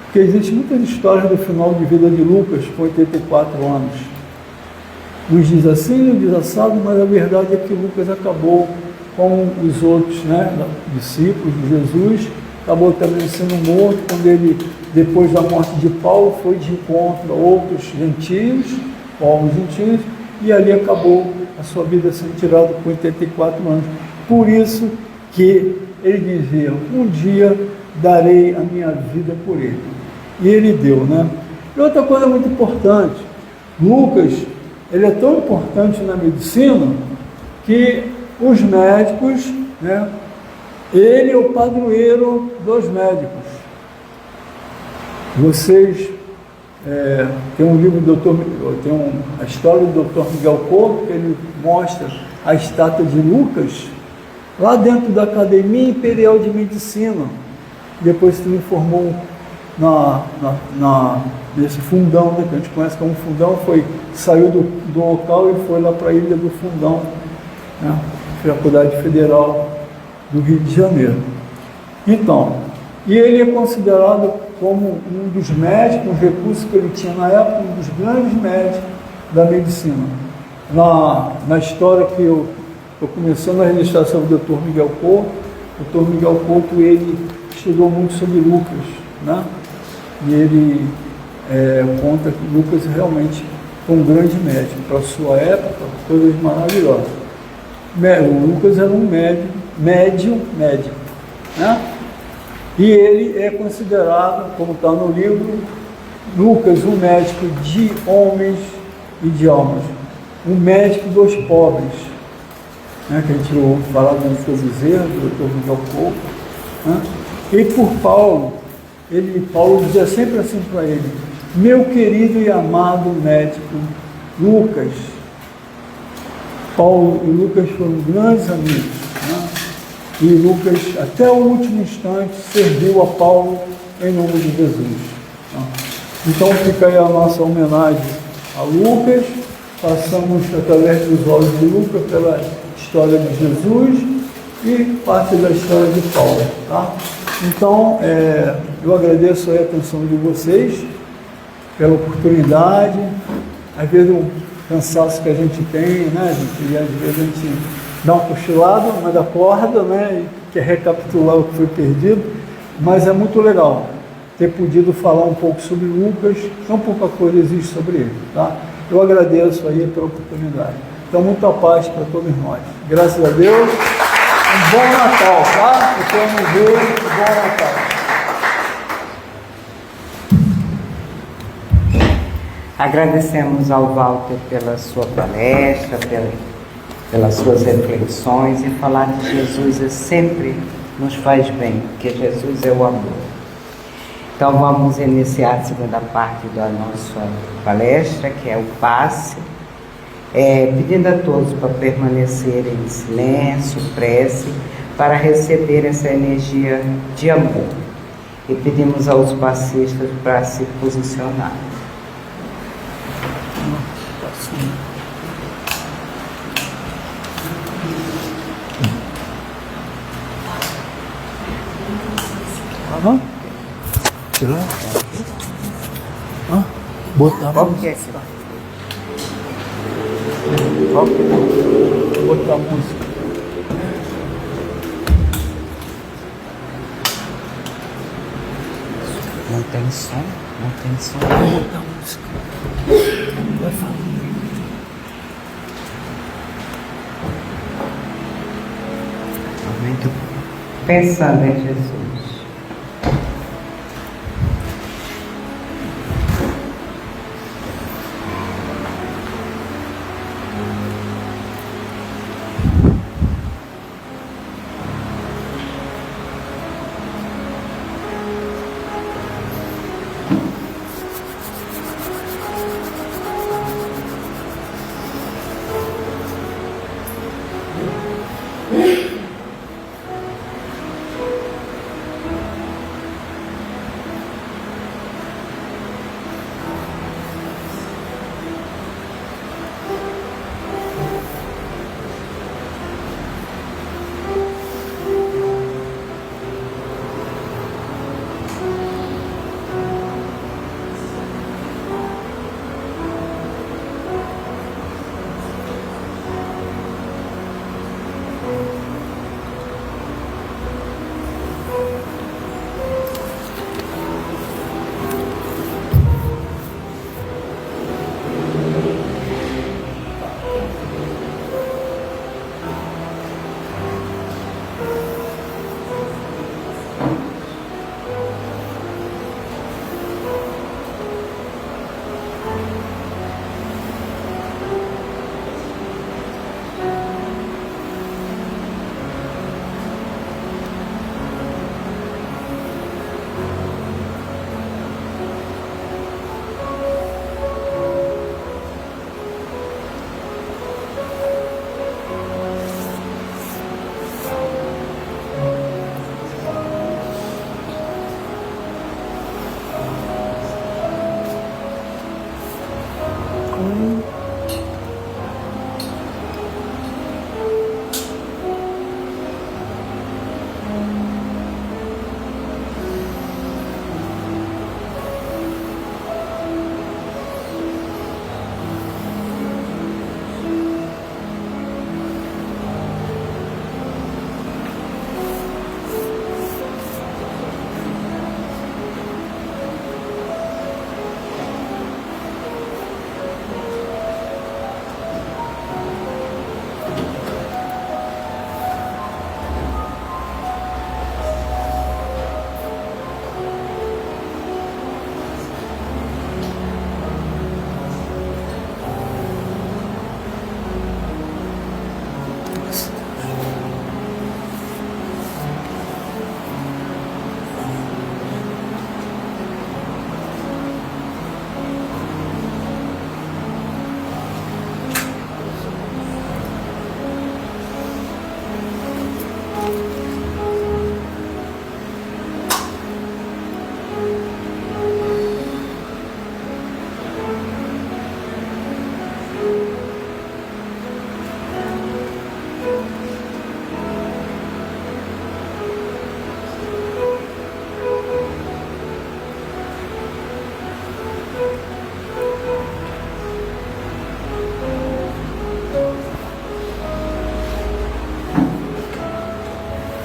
Porque existem muitas histórias do final de vida de Lucas, com 84 anos. Uns diz assim, uns diz assado, mas a verdade é que Lucas acabou com os outros, né, discípulos de Jesus, acabou também sendo morto quando ele, depois da morte de Paulo, foi de encontro a outros gentios, povos gentios, e ali acabou a sua vida sendo tirada com 84 anos. Por isso que ele dizia, um dia darei a minha vida por ele. E ele deu, né? E outra coisa muito importante, Lucas, ele é tão importante na medicina que os médicos, né, ele é o padroeiro dos médicos. Vocês tem um livro do a história do Dr. Miguel Couto, que ele mostra a estátua de Lucas lá dentro da Academia Imperial de Medicina. Depois se transformou nesse fundão, né, que a gente conhece como fundão, saiu do local e foi lá para a Ilha do Fundão, né, Faculdade Federal do Rio de Janeiro. Então, e ele é considerado como um dos médicos, um recurso que ele tinha na época, um dos grandes médicos da medicina. Na história que eu estou começando a registração do Dr. Miguel Couto, o Dr. Miguel Couto, ele estudou muito sobre Lucas, né? E ele conta que Lucas realmente foi um grande médico para a sua época, coisas maravilhosas. O Lucas era um médico, né? E ele é considerado, como está no livro, Lucas, um médico de homens e de almas, um médico dos pobres, né? Que a gente ouve falar do Bezerra, do Dr. Miguel Couto, né? E por Paulo dizia sempre assim para ele, meu querido e amado médico Lucas, Paulo e Lucas foram grandes amigos, né? E Lucas, até o último instante, serviu a Paulo em nome de Jesus. Né? Então fica aí a nossa homenagem a Lucas, passamos através dos olhos de Lucas pela história de Jesus e parte da história de Paulo. Tá? Então, eu agradeço a atenção de vocês pela oportunidade, às vezes o cansaço que a gente tem, né, gente? E às vezes a gente dá uma cochilada, mas acorda, né, e quer recapitular o que foi perdido, mas é muito legal ter podido falar um pouco sobre Lucas, não pouca coisa existe sobre ele, tá? Eu agradeço aí pela oportunidade. Então, muita paz para todos nós. Graças a Deus. Um bom Natal, tá? Eu quero nos ver. Um bom Natal. Agradecemos ao Walter pela sua palestra, pelas suas reflexões, e falar de Jesus sempre nos faz bem, porque Jesus é o amor. Então vamos iniciar a segunda parte da nossa palestra, que é o passe, pedindo a todos para permanecerem em silêncio, prece, para receber essa energia de amor. E pedimos aos passistas para se posicionar. Aham. Tirar? Ah, botar. Qual que é esse? Botar a música. Não tem som? Não tem som. Botar a música. Vai falar. Muito pensando em Jesus.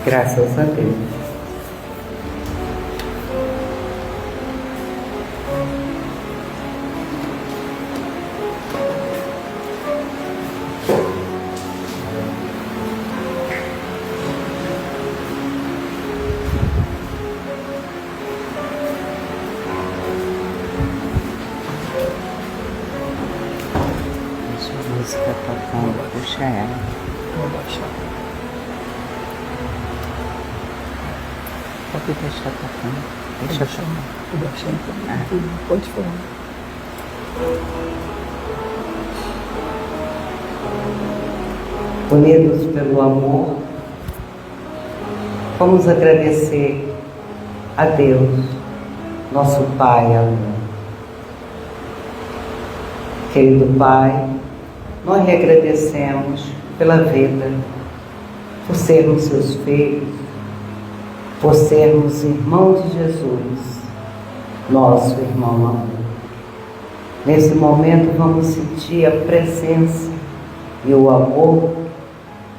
Graças a Deus. Deixa a música tocando, puxa ela. Vou baixar. Pode deixar tocando. Deixa eu chamar. Vou baixar então. Pode falar. Unidos pelo amor, vamos agradecer a Deus, nosso Pai amor. Querido Pai, nós lhe agradecemos pela vida, por sermos seus filhos, por sermos irmãos de Jesus, nosso irmão amor. Nesse momento vamos sentir a presença e o amor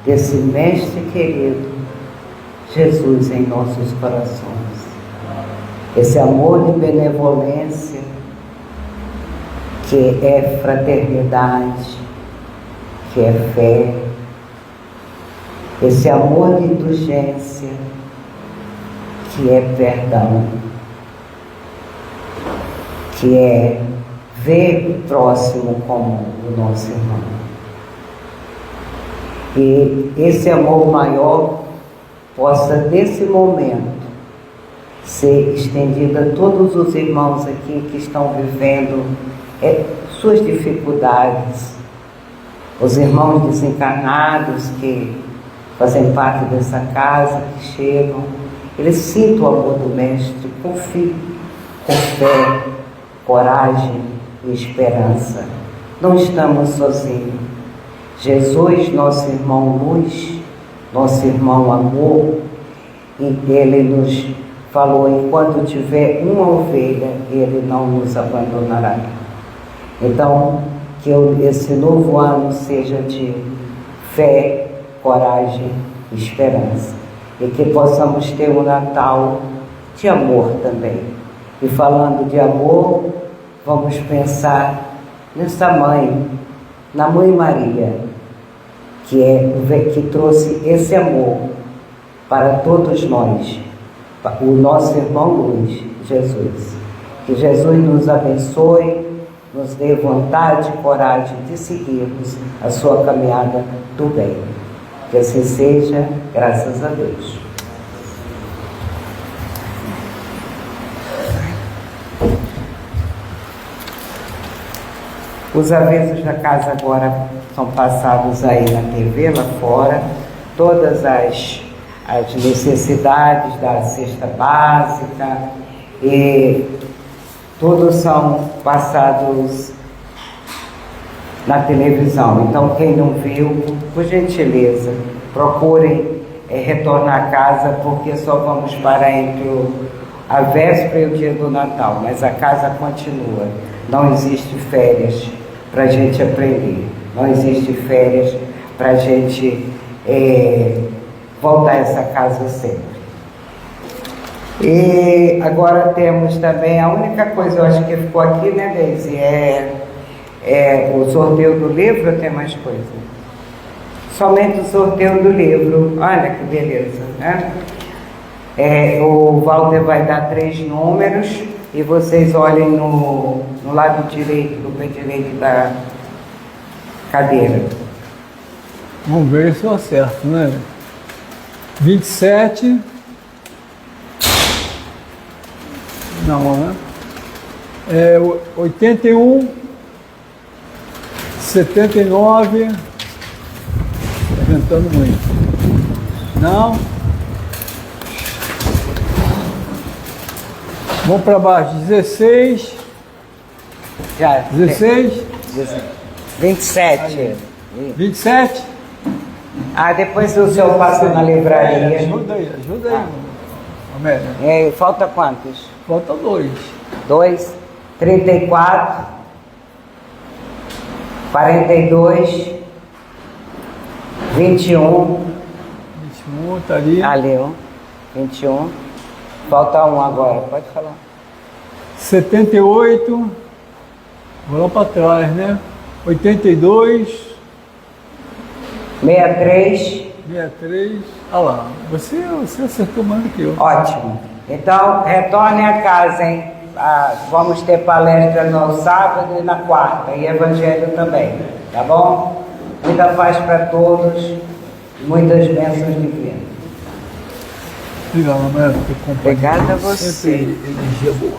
desse Mestre querido, Jesus em nossos corações. Esse amor de benevolência, que é fraternidade, que é fé, esse amor de indulgência, que é perdão, que é ver o próximo como o nosso irmão. E esse amor maior possa, nesse momento, ser estendido a todos os irmãos aqui que estão vivendo suas dificuldades, os irmãos desencarnados que fazem parte dessa casa, que chegam, eles sintam o amor do Mestre com fé, coragem e esperança. Não estamos sozinhos. Jesus, nosso irmão luz, nosso irmão amor, e ele nos falou: enquanto tiver uma ovelha, ele não nos abandonará. Então, que esse novo ano seja de fé, coragem e esperança, e que possamos ter um Natal de amor também. E falando de amor, vamos pensar nessa mãe, na Mãe Maria, que trouxe esse amor para todos nós, o nosso irmão Luiz, Jesus. Que Jesus nos abençoe, nos dê vontade e coragem de seguirmos a sua caminhada do bem. Que assim seja, graças a Deus. Os avisos da casa agora são passados aí na TV, lá fora. Todas as necessidades da cesta básica, e todos são passados na televisão. Então, quem não viu, por gentileza, procurem retornar a casa, porque só vamos parar entre a véspera e o dia do Natal, mas a casa continua. Não existe férias para a gente aprender, não existe férias para a gente voltar a essa casa sempre. E agora temos também, a única coisa eu acho que ficou aqui, né, Deise, é o sorteio do livro. Ou tem mais coisa? Somente o sorteio do livro. Olha que beleza, né? O Walter vai dar 3 números e vocês olhem no lado direito, no pé direito da cadeira. Vamos ver se eu acerto, né? 27. Não, né? 81. 79. Tá ventando muito. Não. Vamos para baixo. 16. Já. 16. 27. Aí. 27. Depois o senhor passa na livraria. Ajuda aí. Amélia. Falta quantos? Faltam 2. 2, 34, 42, 21, 21, tá ali. Ali, ó. 21. Falta um agora, pode falar. 78. Vou lá para trás, né? 82. 63. 63. Olha lá, você acertou mais do que eu. Ótimo. Então, retorne a casa, hein? Vamos ter palestra no sábado e na quarta, e evangelho também, tá bom? Muita paz para todos, muitas bênçãos divinas. Obrigado, Maria, por ter companhia. Obrigada a você. Sempre energia boa.